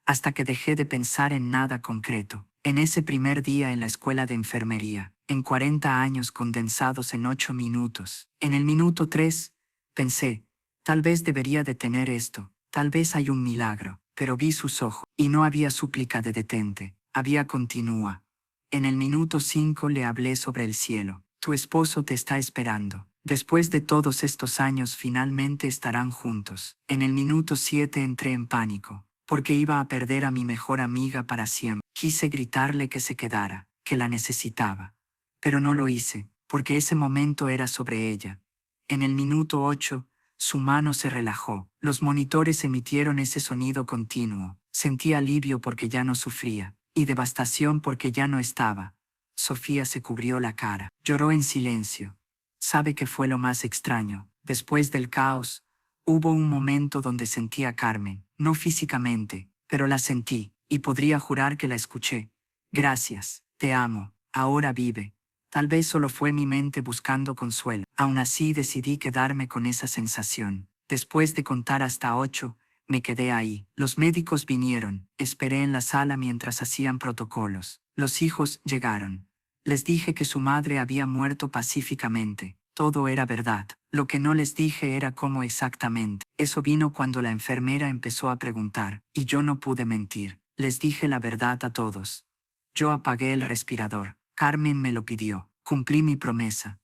hasta que dejé de pensar en nada concreto. En ese primer día en la escuela de enfermería, en 40 años condensados en 8 minutos. En el minuto 3, pensé, tal vez debería detener esto, tal vez hay un milagro, pero vi sus ojos, y no había súplica de detente, había continúa. En el minuto 5 le hablé sobre el cielo. Tu esposo te está esperando. Después de todos estos años finalmente estarán juntos. En el minuto 7 entré en pánico, porque iba a perder a mi mejor amiga para siempre. Quise gritarle que se quedara, que la necesitaba. Pero no lo hice, porque ese momento era sobre ella. En el minuto 8, su mano se relajó. Los monitores emitieron ese sonido continuo. Sentí alivio porque ya no sufría, y devastación porque ya no estaba. Sofía se cubrió la cara. Lloró en silencio. ¿Sabe qué fue lo más extraño? Después del caos, hubo un momento donde sentí a Carmen, no físicamente, pero la sentí, y podría jurar que la escuché. Gracias, te amo, ahora vive. Tal vez solo fue mi mente buscando consuelo. Aún así decidí quedarme con esa sensación. Después de contar hasta 8, me quedé ahí. Los médicos vinieron, esperé en la sala mientras hacían protocolos. Los hijos llegaron. Les dije que su madre había muerto pacíficamente. Todo era verdad. Lo que no les dije era cómo exactamente. Eso vino cuando la enfermera empezó a preguntar, y yo no pude mentir. Les dije la verdad a todos. Yo apagué el respirador. Carmen me lo pidió. Cumplí mi promesa.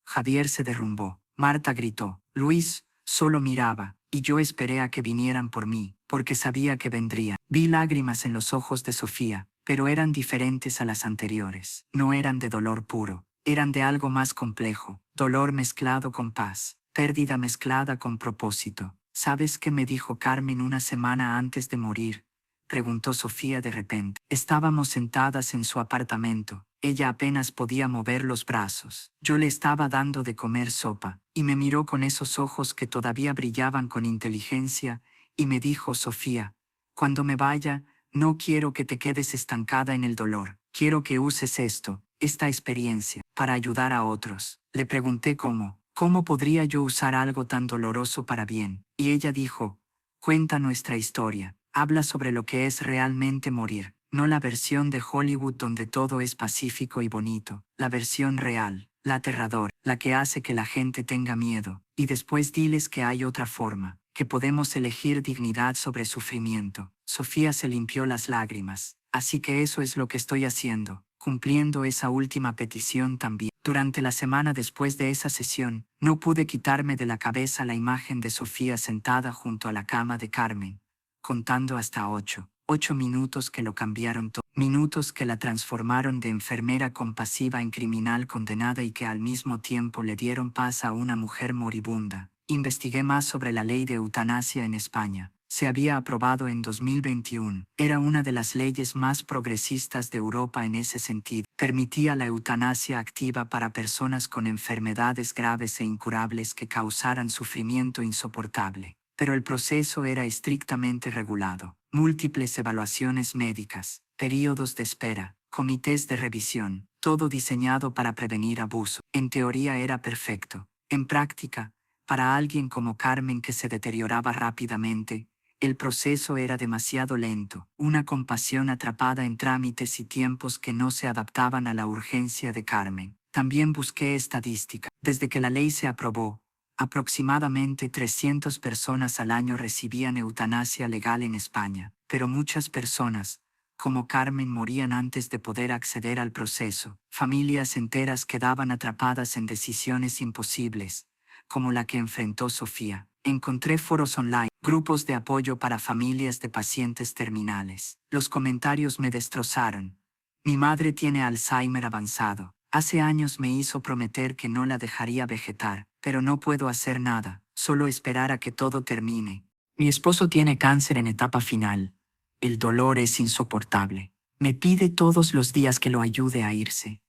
Javier se derrumbó. Marta gritó. Luis solo miraba, y yo esperé a que vinieran por mí, porque sabía que vendría. Vi lágrimas en los ojos de Sofía, pero eran diferentes a las anteriores. No eran de dolor puro, eran de algo más complejo, dolor mezclado con paz, pérdida mezclada con propósito. ¿Sabes qué me dijo Carmen una semana antes de morir? Preguntó Sofía de repente. Estábamos sentadas en su apartamento. Ella apenas podía mover los brazos. Yo le estaba dando de comer sopa, y me miró con esos ojos que todavía brillaban con inteligencia, y me dijo, Sofía, cuando me vaya, no quiero que te quedes estancada en el dolor. Quiero que uses esta experiencia, para ayudar a otros. Le pregunté cómo podría yo usar algo tan doloroso para bien, y ella dijo, cuenta nuestra historia. Habla sobre lo que es realmente morir, no la versión de Hollywood donde todo es pacífico y bonito, la versión real, la aterradora, la que hace que la gente tenga miedo, y después diles que hay otra forma, que podemos elegir dignidad sobre sufrimiento. Sofía se limpió las lágrimas. Así que eso es lo que estoy haciendo, cumpliendo esa última petición también. Durante la semana después de esa sesión, no pude quitarme de la cabeza la imagen de Sofía sentada junto a la cama de Carmen, contando hasta 8. 8 minutos que lo cambiaron todo. Minutos que la transformaron de enfermera compasiva en criminal condenada y que al mismo tiempo le dieron paz a una mujer moribunda. Investigué más sobre la ley de eutanasia en España. Se había aprobado en 2021. Era una de las leyes más progresistas de Europa en ese sentido. Permitía la eutanasia activa para personas con enfermedades graves e incurables que causaran sufrimiento insoportable. Pero el proceso era estrictamente regulado. Múltiples evaluaciones médicas, períodos de espera, comités de revisión, todo diseñado para prevenir abuso. En teoría era perfecto. En práctica, para alguien como Carmen que se deterioraba rápidamente, el proceso era demasiado lento, una compasión atrapada en trámites y tiempos que no se adaptaban a la urgencia de Carmen. También busqué estadística. Desde que la ley se aprobó, aproximadamente 300 personas al año recibían eutanasia legal en España, pero muchas personas, como Carmen, morían antes de poder acceder al proceso. Familias enteras quedaban atrapadas en decisiones imposibles, como la que enfrentó Sofía. Encontré foros online, grupos de apoyo para familias de pacientes terminales. Los comentarios me destrozaron. Mi madre tiene Alzheimer avanzado. Hace años me hizo prometer que no la dejaría vegetar, pero no puedo hacer nada, solo esperar a que todo termine. Mi esposo tiene cáncer en etapa final. El dolor es insoportable. Me pide todos los días que lo ayude a irse.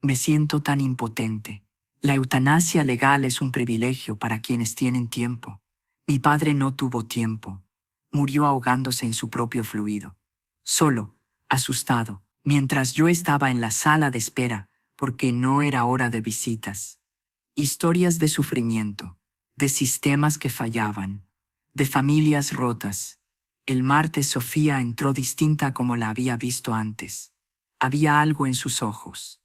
Me siento tan impotente. La eutanasia legal es un privilegio para quienes tienen tiempo. Mi padre no tuvo tiempo. Murió ahogándose en su propio fluido. Solo, asustado, mientras yo estaba en la sala de espera, porque no era hora de visitas. Historias de sufrimiento. de sistemas que fallaban, de familias rotas. El martes Sofía entró distinta como la había visto antes. Había algo en sus ojos,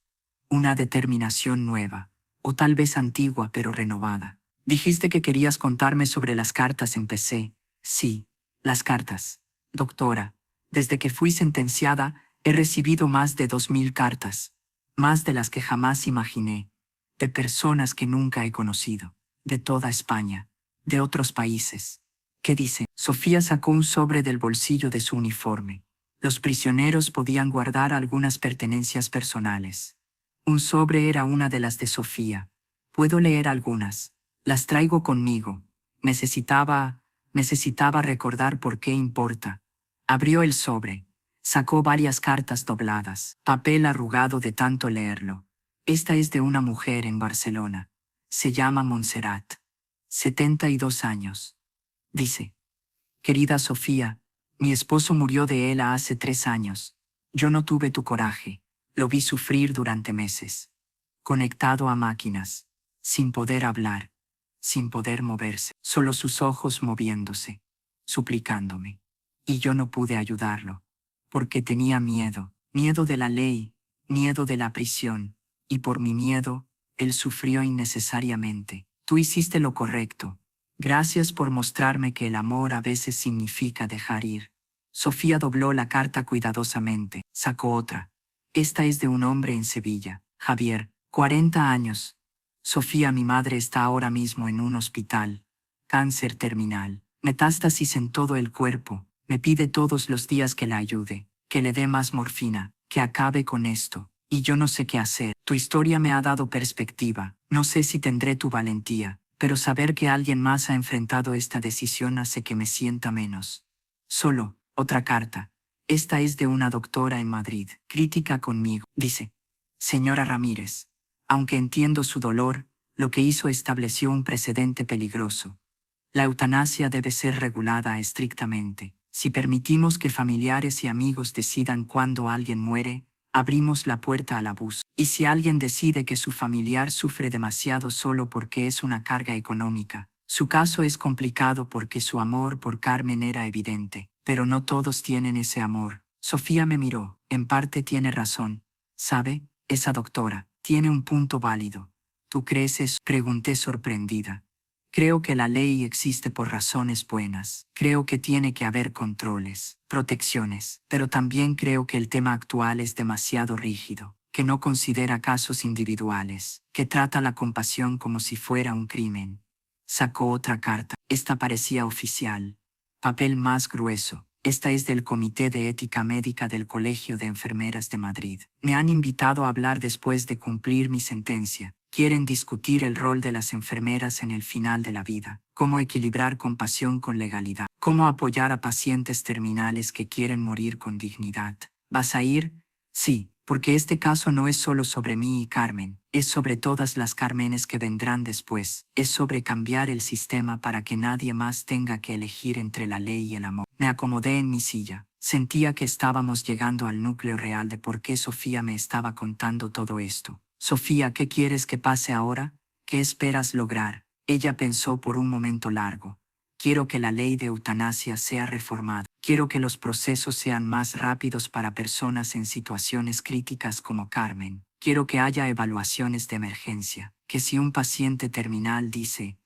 una determinación nueva, o tal vez antigua pero renovada. Dijiste que querías contarme sobre las cartas, empecé. Sí, las cartas. Doctora, desde que fui sentenciada, he recibido más de 2000 cartas, más de las que jamás imaginé, de personas que nunca he conocido, de toda España, de otros países. ¿Qué dice? Sofía sacó un sobre del bolsillo de su uniforme. Los prisioneros podían guardar algunas pertenencias personales. Un sobre era una de las de Sofía. Puedo leer algunas. Las traigo conmigo. Necesitaba recordar por qué importa. Abrió el sobre. Sacó varias cartas dobladas, papel arrugado de tanto leerlo. Esta es de una mujer en Barcelona. Se llama Montserrat. 72 años. Dice: Querida Sofía, mi esposo murió de ELA hace 3 años. Yo no tuve tu coraje. Lo vi sufrir durante meses. Conectado a máquinas, sin poder hablar, sin poder moverse, solo sus ojos moviéndose, suplicándome. Y yo no pude ayudarlo, porque tenía miedo, miedo de la ley, miedo de la prisión, y por mi miedo, él sufrió innecesariamente. Tú hiciste lo correcto. Gracias por mostrarme que el amor a veces significa dejar ir. Sofía dobló la carta cuidadosamente, sacó otra. Esta es de un hombre en Sevilla, Javier, 40 años. Sofía, mi madre está ahora mismo en un hospital. Cáncer terminal, metástasis en todo el cuerpo. Me pide todos los días que la ayude, que le dé más morfina, que acabe con esto. Y yo no sé qué hacer. Tu historia me ha dado perspectiva. No sé si tendré tu valentía, pero saber que alguien más ha enfrentado esta decisión hace que me sienta menos. Solo, otra carta. Esta es de una doctora en Madrid, crítica conmigo. Dice: Señora Ramírez, aunque entiendo su dolor, lo que hizo estableció un precedente peligroso. La eutanasia debe ser regulada estrictamente. Si permitimos que familiares y amigos decidan cuándo alguien muere, abrimos la puerta al abuso. Y si alguien decide que su familiar sufre demasiado solo porque es una carga económica, su caso es complicado porque su amor por Carmen era evidente. Pero no todos tienen ese amor. Sofía me miró. En parte tiene razón. ¿Sabe? Esa doctora tiene un punto válido. ¿Tú crees eso? Pregunté sorprendida. Creo que la ley existe por razones buenas. Creo que tiene que haber controles, protecciones, pero también creo que el tema actual es demasiado rígido, que no considera casos individuales, que trata la compasión como si fuera un crimen. Sacó otra carta. Esta parecía oficial. Papel más grueso. Esta es del Comité de Ética Médica del Colegio de Enfermeras de Madrid. Me han invitado a hablar después de cumplir mi sentencia. Quieren discutir el rol de las enfermeras en el final de la vida, cómo equilibrar compasión con legalidad, cómo apoyar a pacientes terminales que quieren morir con dignidad. ¿Vas a ir? Sí, porque este caso no es solo sobre mí y Carmen, es sobre todas las Carmenes que vendrán después, es sobre cambiar el sistema para que nadie más tenga que elegir entre la ley y el amor. Me acomodé en mi silla. Sentía que estábamos llegando al núcleo real de por qué Sofía me estaba contando todo esto. Sofía, ¿qué quieres que pase ahora? ¿Qué esperas lograr? Ella pensó por un momento largo. Quiero que la ley de eutanasia sea reformada. Quiero que los procesos sean más rápidos para personas en situaciones críticas como Carmen. Quiero que haya evaluaciones de emergencia. Que si un paciente terminal dice,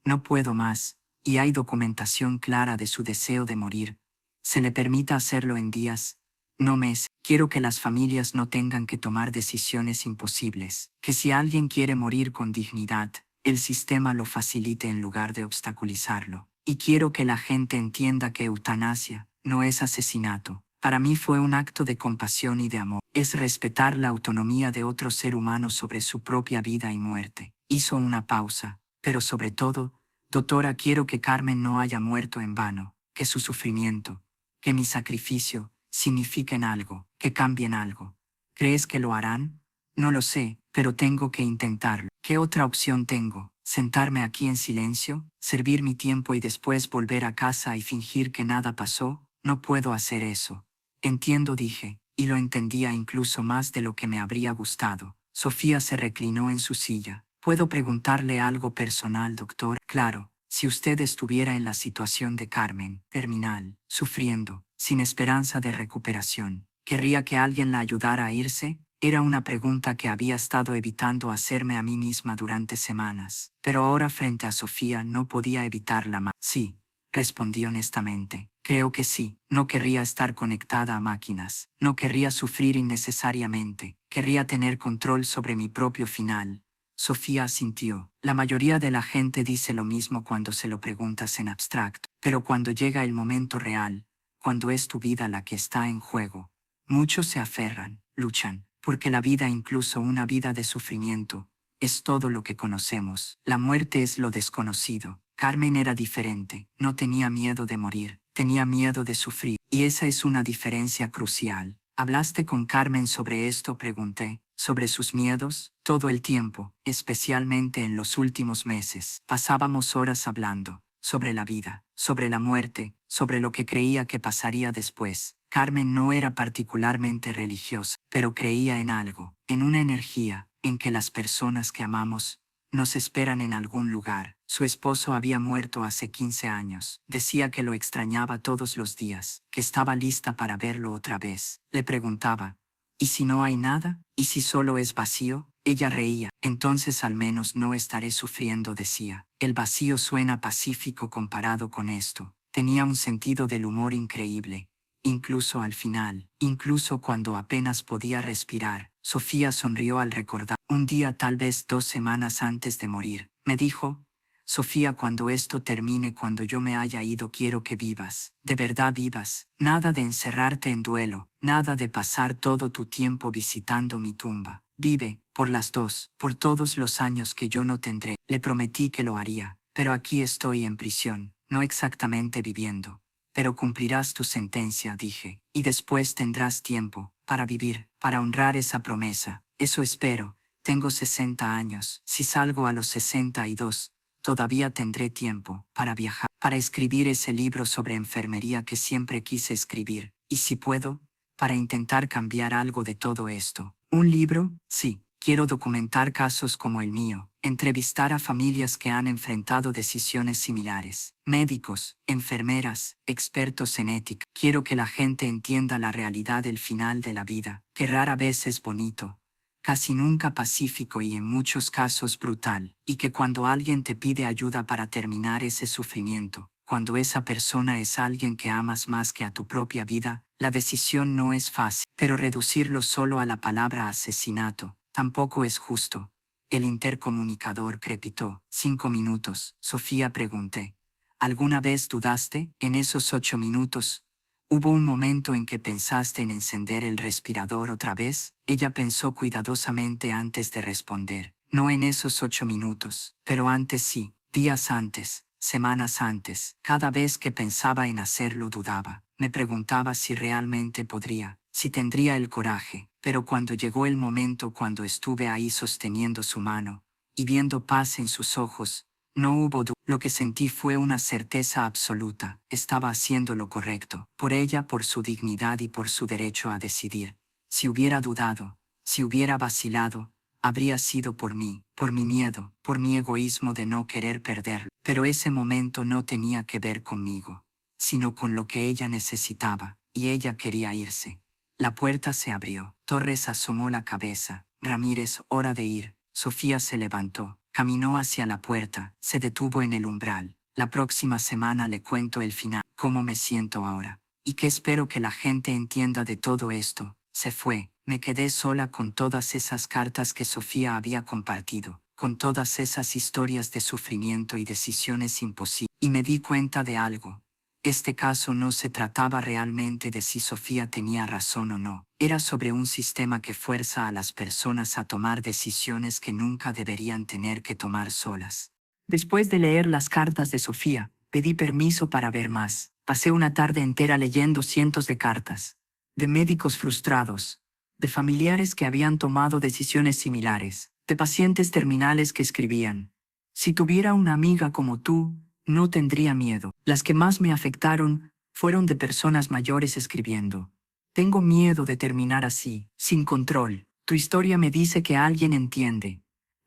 no puedo más, y hay documentación clara de su deseo de morir, se le permita hacerlo en días, no meses. Quiero que las familias no tengan que tomar decisiones imposibles. Que si alguien quiere morir con dignidad, el sistema lo facilite en lugar de obstaculizarlo. Y quiero que la gente entienda que eutanasia no es asesinato. Para mí fue un acto de compasión y de amor. Es respetar la autonomía de otro ser humano sobre su propia vida y muerte. Hizo una pausa. Pero sobre todo, doctora, quiero que Carmen no haya muerto en vano. Que su sufrimiento, que mi sacrificio, signifiquen algo, que cambien algo. ¿Crees que lo harán? No lo sé, pero tengo que intentarlo. ¿Qué otra opción tengo? ¿Sentarme aquí en silencio? ¿Servir mi tiempo y después volver a casa y fingir que nada pasó? No puedo hacer eso. Entiendo, dije, y lo entendía incluso más de lo que me habría gustado. Sofía se reclinó en su silla. ¿Puedo preguntarle algo personal, doctor? Claro, si usted estuviera en la situación de Carmen, terminal, sufriendo, sin esperanza de recuperación, ¿querría que alguien la ayudara a irse? Era una pregunta que había estado evitando hacerme a mí misma durante semanas, pero ahora frente a Sofía no podía evitarla más. Sí, respondí honestamente. Creo que sí. No querría estar conectada a máquinas. No querría sufrir innecesariamente. Querría tener control sobre mi propio final. Sofía asintió. La mayoría de la gente dice lo mismo cuando se lo preguntas en abstracto, pero cuando llega el momento real, cuando es tu vida la que está en juego, muchos se aferran, luchan, porque la vida, incluso una vida de sufrimiento, es todo lo que conocemos. La muerte es lo desconocido. Carmen era diferente. No tenía miedo de morir, tenía miedo de sufrir. Y esa es una diferencia crucial. ¿Hablaste con Carmen sobre esto?, pregunté. ¿Sobre sus miedos? Todo el tiempo, especialmente en los últimos meses. Pasábamos horas hablando. Sobre la vida, sobre la muerte, sobre lo que creía que pasaría después. Carmen no era particularmente religiosa, pero creía en algo, en una energía, en que las personas que amamos nos esperan en algún lugar. Su esposo había muerto hace 15 años. Decía que lo extrañaba todos los días, que estaba lista para verlo otra vez. Le preguntaba, ¿y si no hay nada? ¿Y si solo es vacío? Ella reía. Entonces al menos no estaré sufriendo, decía. El vacío suena pacífico comparado con esto. Tenía un sentido del humor increíble. Incluso al final, incluso cuando apenas podía respirar, Sofía sonrió al recordar. Un día, tal vez 2 semanas antes de morir, me dijo, Sofía, cuando esto termine, cuando yo me haya ido, quiero que vivas, de verdad vivas, nada de encerrarte en duelo, nada de pasar todo tu tiempo visitando mi tumba. Vive, por las dos, por todos los años que yo no tendré. Le prometí que lo haría, pero aquí estoy en prisión, no exactamente viviendo. Pero cumplirás tu sentencia, dije, y después tendrás tiempo para vivir, para honrar esa promesa. Eso espero. Tengo 60 años. Si salgo a los 62, todavía tendré tiempo para viajar, para escribir ese libro sobre enfermería que siempre quise escribir, y si puedo, para intentar cambiar algo de todo esto. ¿Un libro? Sí. Quiero documentar casos como el mío, entrevistar a familias que han enfrentado decisiones similares, médicos, enfermeras, expertos en ética. Quiero que la gente entienda la realidad del final de la vida, que rara vez es bonito, casi nunca pacífico y en muchos casos brutal, y que cuando alguien te pide ayuda para terminar ese sufrimiento, cuando esa persona es alguien que amas más que a tu propia vida, la decisión no es fácil. Pero reducirlo solo a la palabra asesinato tampoco es justo. El intercomunicador crepitó. 5 minutos, Sofía, pregunté. ¿Alguna vez dudaste? En esos 8 minutos, ¿hubo un momento en que pensaste en encender el respirador otra vez? Ella pensó cuidadosamente antes de responder. No en esos 8 minutos, pero antes sí, días antes, semanas antes. Cada vez que pensaba en hacerlo dudaba. Me preguntaba si realmente podría, si tendría el coraje. Pero cuando llegó el momento, cuando estuve ahí sosteniendo su mano y viendo paz en sus ojos, no hubo duda. Lo que sentí fue una certeza absoluta. Estaba haciendo lo correcto, por ella, por su dignidad y por su derecho a decidir. Si hubiera dudado, si hubiera vacilado, habría sido por mí, por mi miedo, por mi egoísmo de no querer perderlo. Pero ese momento no tenía que ver conmigo, sino con lo que ella necesitaba, y ella quería irse. La puerta se abrió. Torres asomó la cabeza. Ramírez, hora de ir. Sofía se levantó, caminó hacia la puerta, se detuvo en el umbral. La próxima semana le cuento el final, cómo me siento ahora, y qué espero que la gente entienda de todo esto. Se fue. Me quedé sola con todas esas cartas que Sofía había compartido, con todas esas historias de sufrimiento y decisiones imposibles. Y me di cuenta de algo. Este caso no se trataba realmente de si Sofía tenía razón o no. Era sobre un sistema que fuerza a las personas a tomar decisiones que nunca deberían tener que tomar solas. Después de leer las cartas de Sofía, pedí permiso para ver más. Pasé una tarde entera leyendo cientos de cartas. De médicos frustrados, de familiares que habían tomado decisiones similares, de pacientes terminales que escribían: si tuviera una amiga como tú, no tendría miedo. Las que más me afectaron fueron de personas mayores escribiendo: tengo miedo de terminar así, sin control. Tu historia me dice que alguien entiende.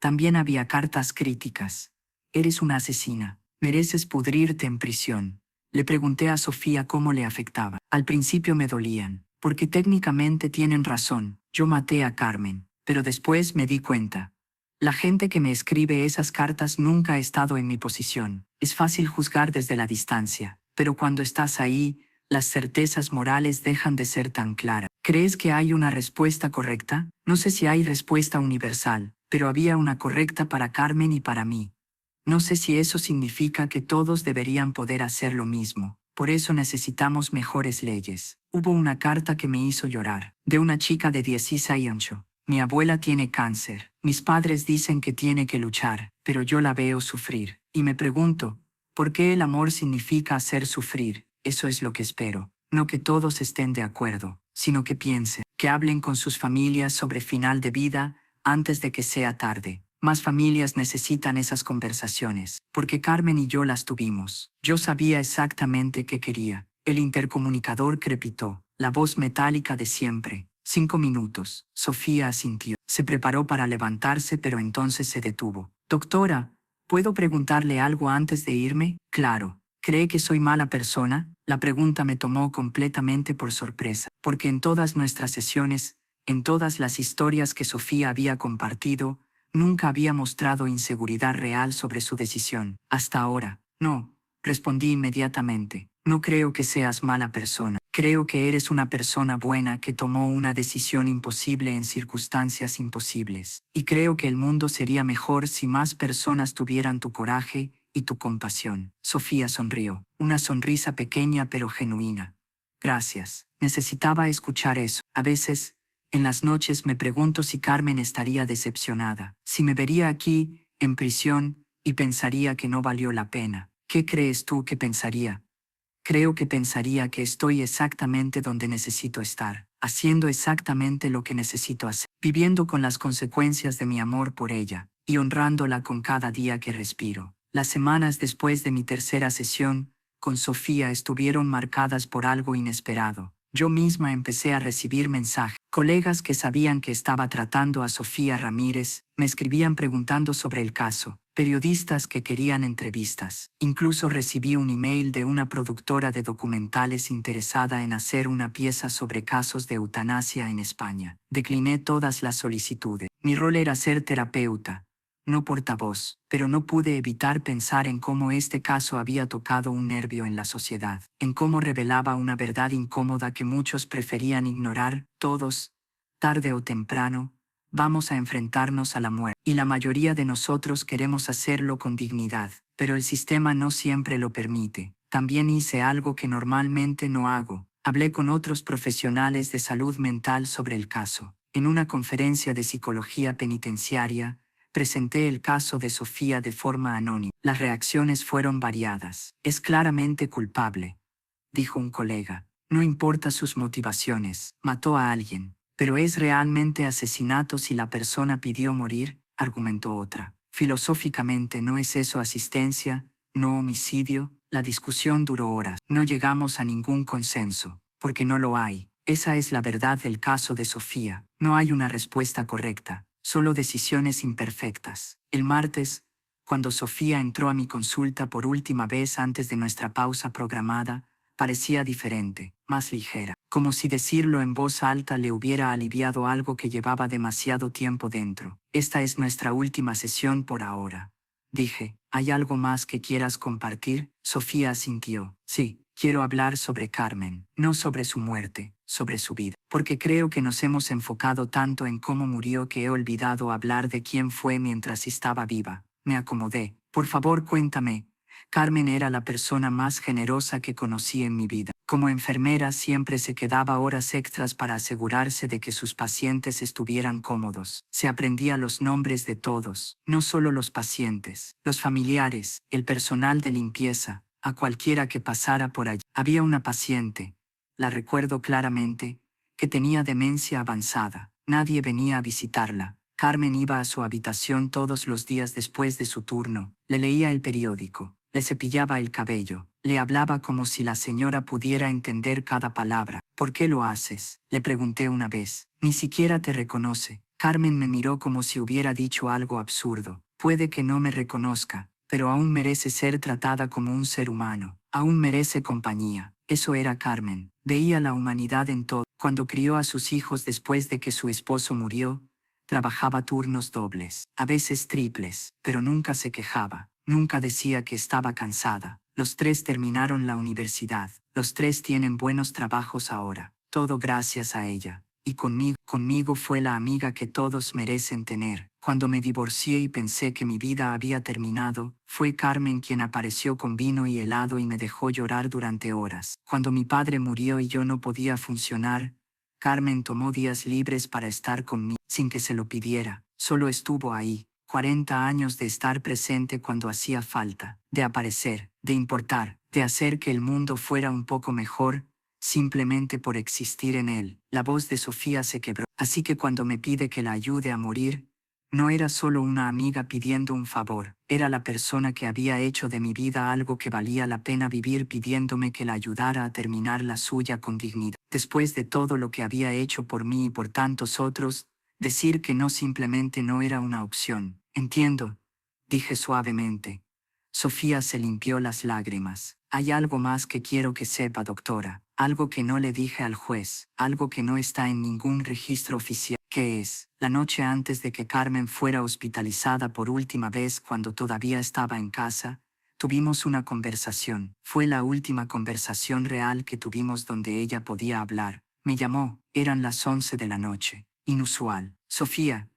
También había cartas críticas. Eres una asesina. Mereces pudrirte en prisión. Le pregunté a Sofía cómo le afectaba. Al principio me dolían, porque técnicamente tienen razón. Yo maté a Carmen, pero después me di cuenta. La gente que me escribe esas cartas nunca ha estado en mi posición. Es fácil juzgar desde la distancia, pero cuando estás ahí, las certezas morales dejan de ser tan claras. ¿Crees que hay una respuesta correcta? No sé si hay respuesta universal, pero había una correcta para Carmen y para mí. No sé si eso significa que todos deberían poder hacer lo mismo. Por eso necesitamos mejores leyes. Hubo una carta que me hizo llorar, de una chica de 16 años. Mi abuela tiene cáncer. Mis padres dicen que tiene que luchar, pero yo la veo sufrir. Y me pregunto, ¿por qué el amor significa hacer sufrir? Eso es lo que espero. No que todos estén de acuerdo, sino que piensen, que hablen con sus familias sobre final de vida antes de que sea tarde. Más familias necesitan esas conversaciones, porque Carmen y yo las tuvimos. Yo sabía exactamente qué quería. El intercomunicador crepitó, la voz metálica de siempre. 5 minutos. Sofía asintió. Se preparó para levantarse, pero entonces se detuvo. Doctora, ¿puedo preguntarle algo antes de irme? Claro. ¿Cree que soy mala persona? La pregunta me tomó completamente por sorpresa, porque en todas nuestras sesiones, en todas las historias que Sofía había compartido, nunca había mostrado inseguridad real sobre su decisión. Hasta ahora, no, respondí inmediatamente. No creo que seas mala persona. Creo que eres una persona buena que tomó una decisión imposible en circunstancias imposibles. Y creo que el mundo sería mejor si más personas tuvieran tu coraje y tu compasión. Sofía sonrió, una sonrisa pequeña pero genuina. Gracias. Necesitaba escuchar eso. A veces, en las noches me pregunto si Carmen estaría decepcionada, si me vería aquí, en prisión, y pensaría que no valió la pena. ¿Qué crees tú que pensaría? Creo que pensaría que estoy exactamente donde necesito estar, haciendo exactamente lo que necesito hacer, viviendo con las consecuencias de mi amor por ella, y honrándola con cada día que respiro. Las semanas después de mi tercera sesión con Sofía estuvieron marcadas por algo inesperado. Yo misma empecé a recibir mensajes. Colegas que sabían que estaba tratando a Sofía Ramírez me escribían preguntando sobre el caso. Periodistas que querían entrevistas. Incluso recibí un email de una productora de documentales interesada en hacer una pieza sobre casos de eutanasia en España. Decliné todas las solicitudes. Mi rol era ser terapeuta, no portavoz, pero no pude evitar pensar en cómo este caso había tocado un nervio en la sociedad, en cómo revelaba una verdad incómoda que muchos preferían ignorar. Todos, tarde o temprano, vamos a enfrentarnos a la muerte, y la mayoría de nosotros queremos hacerlo con dignidad, pero el sistema no siempre lo permite. También hice algo que normalmente no hago. Hablé con otros profesionales de salud mental sobre el caso. En una conferencia de psicología penitenciaria, presenté el caso de Sofía de forma anónima. Las reacciones fueron variadas. Es claramente culpable, dijo un colega. No importa sus motivaciones, mató a alguien. Pero es realmente asesinato si la persona pidió morir, argumentó otra. Filosóficamente no es eso asistencia, no homicidio. La discusión duró horas. No llegamos a ningún consenso, porque no lo hay. Esa es la verdad del caso de Sofía. No hay una respuesta correcta, solo decisiones imperfectas. El martes, cuando Sofía entró a mi consulta por última vez antes de nuestra pausa programada, parecía diferente, más ligera, como si decirlo en voz alta le hubiera aliviado algo que llevaba demasiado tiempo dentro. Esta es nuestra última sesión por ahora. Dije, ¿hay algo más que quieras compartir? Sofía asintió. Sí, quiero hablar sobre Carmen, no sobre su muerte, sobre su vida. Porque creo que nos hemos enfocado tanto en cómo murió que he olvidado hablar de quién fue mientras estaba viva. Me acomodé. Por favor, cuéntame. Carmen era la persona más generosa que conocí en mi vida. Como enfermera siempre se quedaba horas extras para asegurarse de que sus pacientes estuvieran cómodos. Se aprendía los nombres de todos, no solo los pacientes, los familiares, el personal de limpieza, a cualquiera que pasara por allí. Había una paciente, la recuerdo claramente, que tenía demencia avanzada. Nadie venía a visitarla. Carmen iba a su habitación todos los días después de su turno, le leía el periódico, le cepillaba el cabello, le hablaba como si la señora pudiera entender cada palabra. ¿Por qué lo haces?, le pregunté una vez. Ni siquiera te reconoce. Carmen me miró como si hubiera dicho algo absurdo. Puede que no me reconozca, pero aún merece ser tratada como un ser humano. Aún merece compañía. Eso era Carmen. Veía la humanidad en todo. Cuando crió a sus hijos después de que su esposo murió, trabajaba turnos dobles, a veces triples, pero nunca se quejaba. Nunca decía que estaba cansada. Los tres terminaron la universidad. Los tres tienen buenos trabajos ahora. Todo gracias a ella. Y conmigo fue la amiga que todos merecen tener. Cuando me divorcié y pensé que mi vida había terminado, fue Carmen quien apareció con vino y helado y me dejó llorar durante horas. Cuando mi padre murió y yo no podía funcionar, Carmen tomó días libres para estar conmigo, sin que se lo pidiera. Solo estuvo ahí. 40 años de estar presente cuando hacía falta, de aparecer, de importar, de hacer que el mundo fuera un poco mejor, simplemente por existir en él. La voz de Sofía se quebró, así que cuando me pide que la ayude a morir, no era solo una amiga pidiendo un favor, era la persona que había hecho de mi vida algo que valía la pena vivir pidiéndome que la ayudara a terminar la suya con dignidad. Después de todo lo que había hecho por mí y por tantos otros, decir que no simplemente no era una opción. Entiendo, dije suavemente. Sofía se limpió las lágrimas. Hay algo más que quiero que sepa, doctora. Algo que no le dije al juez. Algo que no está en ningún registro oficial. ¿Qué es? La noche antes de que Carmen fuera hospitalizada por última vez cuando todavía estaba en casa, tuvimos una conversación. Fue la última conversación real que tuvimos donde ella podía hablar. Me llamó. Eran las 11 de la noche. Inusual. Sofía,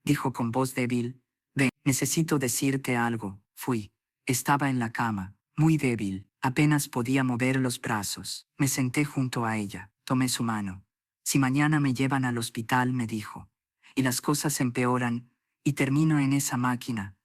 dijo con voz débil. Ven, necesito decirte algo. Fui. Estaba en la cama, muy débil, apenas podía mover los brazos. Me senté junto a ella, tomé su mano. Si mañana me llevan al hospital, me dijo, y las cosas empeoran, y termino en esa máquina,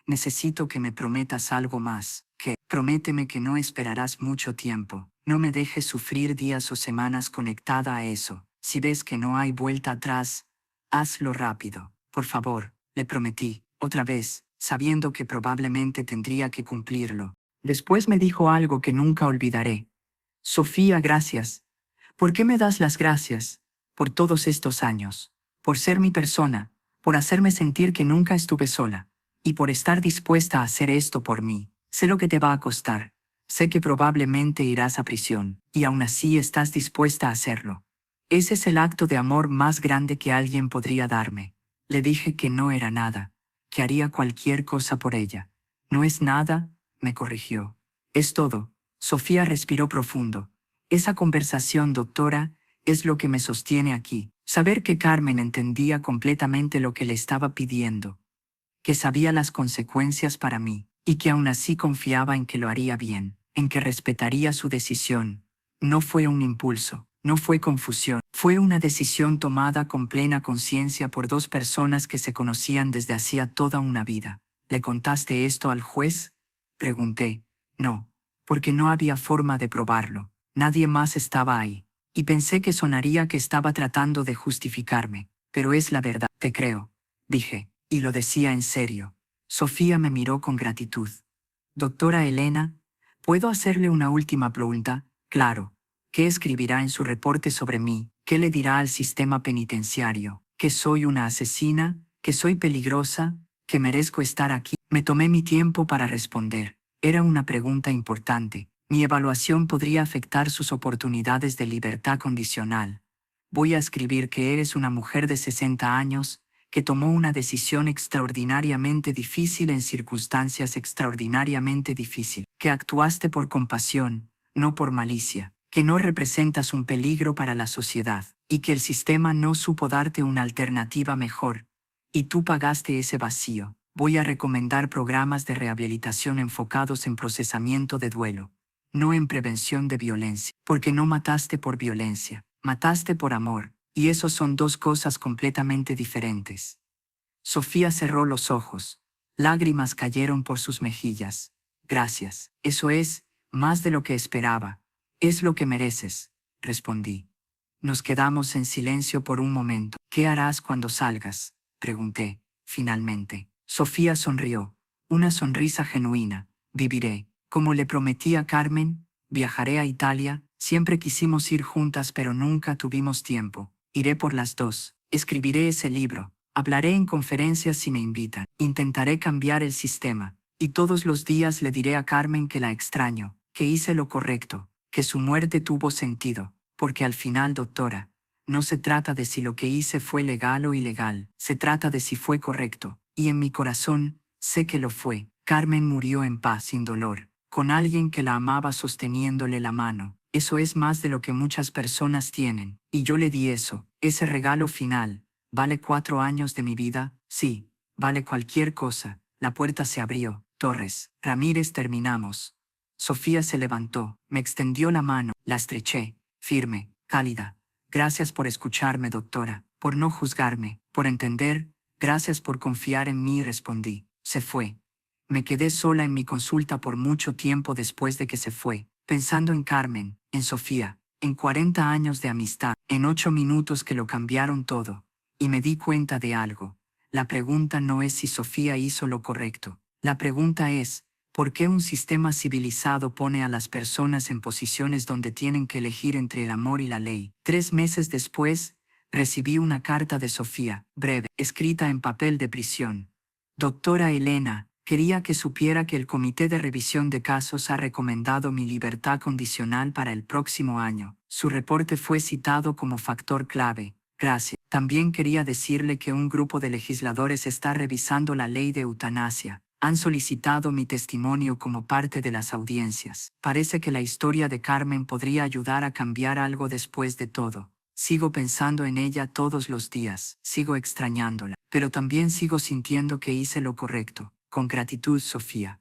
necesito que me prometas algo más, prométeme que no esperarás mucho tiempo, no me dejes sufrir días o semanas conectada a eso. Si ves que no hay vuelta atrás, hazlo rápido, por favor, le prometí, otra vez, sabiendo que probablemente tendría que cumplirlo. Después me dijo algo que nunca olvidaré. Sofía, gracias. ¿Por qué me das las gracias? Por todos estos años. Por ser mi persona. Por hacerme sentir que nunca estuve sola. Y por estar dispuesta a hacer esto por mí. Sé lo que te va a costar. Sé que probablemente irás a prisión. Y aún así estás dispuesta a hacerlo. Ese es el acto de amor más grande que alguien podría darme. Le dije que no era nada, que haría cualquier cosa por ella. No es nada, me corrigió. Es todo. Sofía respiró profundo. Esa conversación, doctora, es lo que me sostiene aquí. Saber que Carmen entendía completamente lo que le estaba pidiendo, que sabía las consecuencias para mí, y que aún así confiaba en que lo haría bien, en que respetaría su decisión. No fue un impulso, no fue confusión, fue una decisión tomada con plena conciencia por dos personas que se conocían desde hacía toda una vida. ¿Le contaste esto al juez? Pregunté. No, porque no había forma de probarlo. Nadie más estaba ahí. Y pensé que sonaría que estaba tratando de justificarme. Pero es la verdad. Te creo, dije, y lo decía en serio. Sofía me miró con gratitud. Doctora Elena, ¿puedo hacerle una última pregunta? Claro. ¿Qué escribirá en su reporte sobre mí? ¿Qué le dirá al sistema penitenciario? ¿Que soy una asesina? ¿Que soy peligrosa? ¿Que merezco estar aquí? Me tomé mi tiempo para responder. Era una pregunta importante. Mi evaluación podría afectar sus oportunidades de libertad condicional. Voy a escribir que eres una mujer de 60 años, que tomó una decisión extraordinariamente difícil en circunstancias extraordinariamente difíciles, que actuaste por compasión, no por malicia, que no representas un peligro para la sociedad, y que el sistema no supo darte una alternativa mejor, y tú pagaste ese vacío. Voy a recomendar programas de rehabilitación enfocados en procesamiento de duelo, no en prevención de violencia, porque no mataste por violencia, mataste por amor, y eso son dos cosas completamente diferentes. Sofía cerró los ojos. Lágrimas cayeron por sus mejillas. Gracias. Eso es, más de lo que esperaba. Es lo que mereces, respondí. Nos quedamos en silencio por un momento. ¿Qué harás cuando salgas?, pregunté, finalmente. Sofía sonrió. Una sonrisa genuina. Viviré. Como le prometí a Carmen, viajaré a Italia. Siempre quisimos ir juntas pero nunca tuvimos tiempo. Iré por las dos. Escribiré ese libro. Hablaré en conferencias si me invitan. Intentaré cambiar el sistema. Y todos los días le diré a Carmen que la extraño, que hice lo correcto, que su muerte tuvo sentido, porque al final, doctora, no se trata de si lo que hice fue legal o ilegal, se trata de si fue correcto, y en mi corazón, sé que lo fue. Carmen murió en paz, sin dolor, con alguien que la amaba sosteniéndole la mano. Eso es más de lo que muchas personas tienen, y yo le di eso, ese regalo final. ¿Vale 4 años de mi vida? Sí, vale cualquier cosa. La puerta se abrió. Torres, Ramírez, terminamos. Sofía se levantó, me extendió la mano, la estreché, firme, cálida. Gracias por escucharme, doctora, por no juzgarme, por entender, gracias por confiar en mí, respondí. Se fue. Me quedé sola en mi consulta por mucho tiempo después de que se fue, pensando en Carmen, en Sofía, en 40 años de amistad, en 8 minutos que lo cambiaron todo. Y me di cuenta de algo. La pregunta no es si Sofía hizo lo correcto. La pregunta es, ¿por qué un sistema civilizado pone a las personas en posiciones donde tienen que elegir entre el amor y la ley? 3 meses después, recibí una carta de Sofía, breve, escrita en papel de prisión. Doctora Elena, quería que supiera que el Comité de Revisión de Casos ha recomendado mi libertad condicional para el próximo año. Su reporte fue citado como factor clave. Gracias. También quería decirle que un grupo de legisladores está revisando la ley de eutanasia. Han solicitado mi testimonio como parte de las audiencias. Parece que la historia de Carmen podría ayudar a cambiar algo después de todo. Sigo pensando en ella todos los días, sigo extrañándola, pero también sigo sintiendo que hice lo correcto. Con gratitud, Sofía.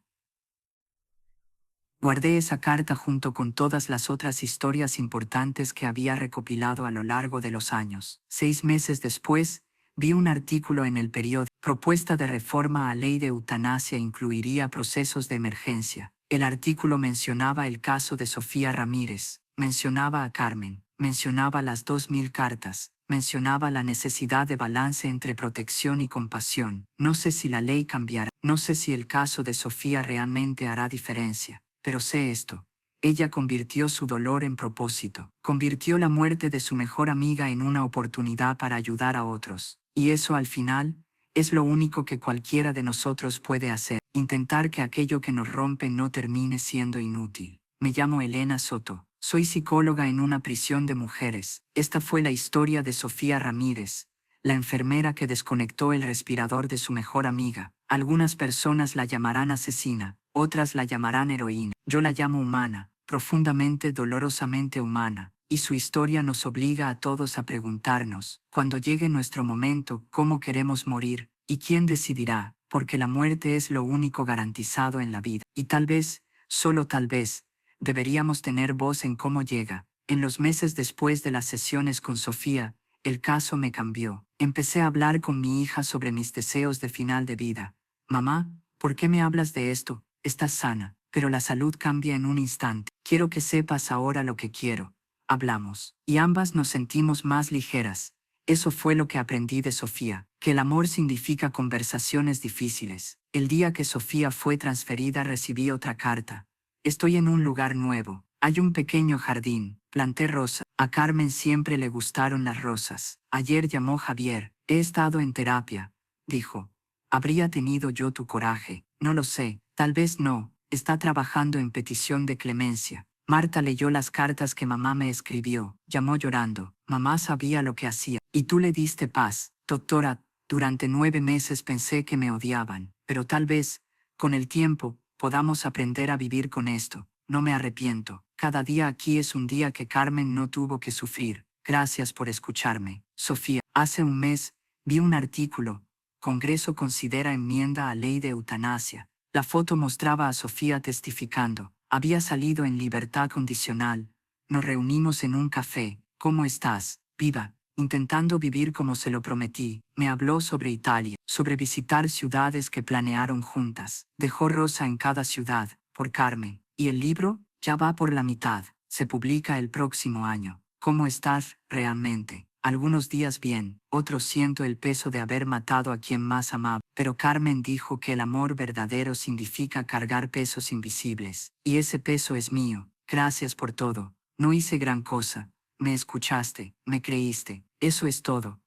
Guardé esa carta junto con todas las otras historias importantes que había recopilado a lo largo de los años. 6 meses después, vi un artículo en el periódico. Propuesta de reforma a ley de eutanasia incluiría procesos de emergencia. El artículo mencionaba el caso de Sofía Ramírez, mencionaba a Carmen, mencionaba las 2000 cartas, mencionaba la necesidad de balance entre protección y compasión. No sé si la ley cambiará, no sé si el caso de Sofía realmente hará diferencia. Pero sé esto. Ella convirtió su dolor en propósito. Convirtió la muerte de su mejor amiga en una oportunidad para ayudar a otros. Y eso al final, es lo único que cualquiera de nosotros puede hacer. Intentar que aquello que nos rompe no termine siendo inútil. Me llamo Elena Soto. Soy psicóloga en una prisión de mujeres. Esta fue la historia de Sofía Ramírez, la enfermera que desconectó el respirador de su mejor amiga. Algunas personas la llamarán asesina, otras la llamarán heroína. Yo la llamo humana, profundamente, dolorosamente humana, y su historia nos obliga a todos a preguntarnos, cuando llegue nuestro momento, cómo queremos morir, y quién decidirá, porque la muerte es lo único garantizado en la vida. Y tal vez, solo tal vez, deberíamos tener voz en cómo llega. En los meses después de las sesiones con Sofía, el caso me cambió. Empecé a hablar con mi hija sobre mis deseos de final de vida. Mamá, ¿por qué me hablas de esto? Estás sana, pero la salud cambia en un instante. Quiero que sepas ahora lo que quiero. Hablamos, y ambas nos sentimos más ligeras. Eso fue lo que aprendí de Sofía, que el amor significa conversaciones difíciles. El día que Sofía fue transferida recibí otra carta. Estoy en un lugar nuevo. Hay un pequeño jardín. Planté rosas. A Carmen siempre le gustaron las rosas. Ayer llamó Javier. He estado en terapia, dijo. ¿Habría tenido yo tu coraje? No lo sé. Tal vez no. Está trabajando en petición de clemencia. Marta leyó las cartas que mamá me escribió. Llamó llorando. Mamá sabía lo que hacía. Y tú le diste paz. Doctora, durante 9 meses pensé que me odiaban. Pero tal vez, con el tiempo, podamos aprender a vivir con esto. No me arrepiento. Cada día aquí es un día que Carmen no tuvo que sufrir. Gracias por escucharme. Sofía, hace un mes, vi un artículo. Congreso considera enmienda a ley de eutanasia. La foto mostraba a Sofía testificando. Había salido en libertad condicional. Nos reunimos en un café. ¿Cómo estás? Viva. Intentando vivir como se lo prometí. Me habló sobre Italia, sobre visitar ciudades que planearon juntas. Dejó rosa en cada ciudad, por Carmen. ¿Y el libro? Ya va por la mitad. Se publica el próximo año. ¿Cómo estás, realmente? Algunos días bien, otros siento el peso de haber matado a quien más amaba. Pero Carmen dijo que el amor verdadero significa cargar pesos invisibles. Y ese peso es mío. Gracias por todo. No hice gran cosa. Me escuchaste, me creíste. Eso es todo.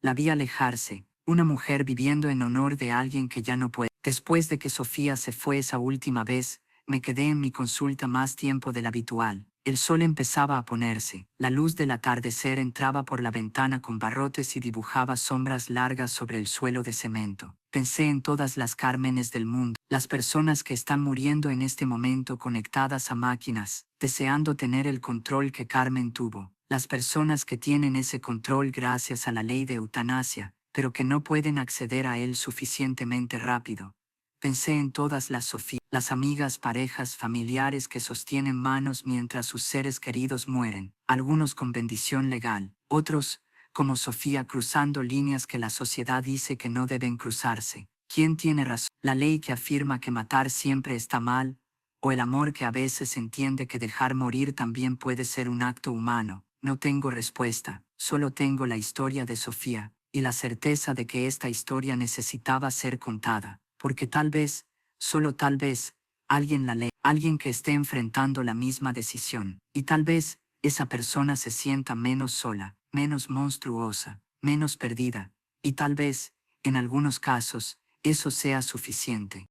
La vi alejarse. Una mujer viviendo en honor de alguien que ya no puede. Después de que Sofía se fue esa última vez, me quedé en mi consulta más tiempo del habitual. El sol empezaba a ponerse. La luz del atardecer entraba por la ventana con barrotes y dibujaba sombras largas sobre el suelo de cemento. Pensé en todas las Cármenes del mundo, las personas que están muriendo en este momento conectadas a máquinas, deseando tener el control que Carmen tuvo. Las personas que tienen ese control gracias a la ley de eutanasia, pero que no pueden acceder a él suficientemente rápido. Pensé en todas las Sofías, las amigas, parejas, familiares que sostienen manos mientras sus seres queridos mueren, algunos con bendición legal, otros, como Sofía, cruzando líneas que la sociedad dice que no deben cruzarse. ¿Quién tiene razón? ¿La ley que afirma que matar siempre está mal? ¿O el amor que a veces entiende que dejar morir también puede ser un acto humano? No tengo respuesta, solo tengo la historia de Sofía, y la certeza de que esta historia necesitaba ser contada, porque tal vez, solo tal vez, alguien la lee, alguien que esté enfrentando la misma decisión, y tal vez, esa persona se sienta menos sola, menos monstruosa, menos perdida, y tal vez, en algunos casos, eso sea suficiente.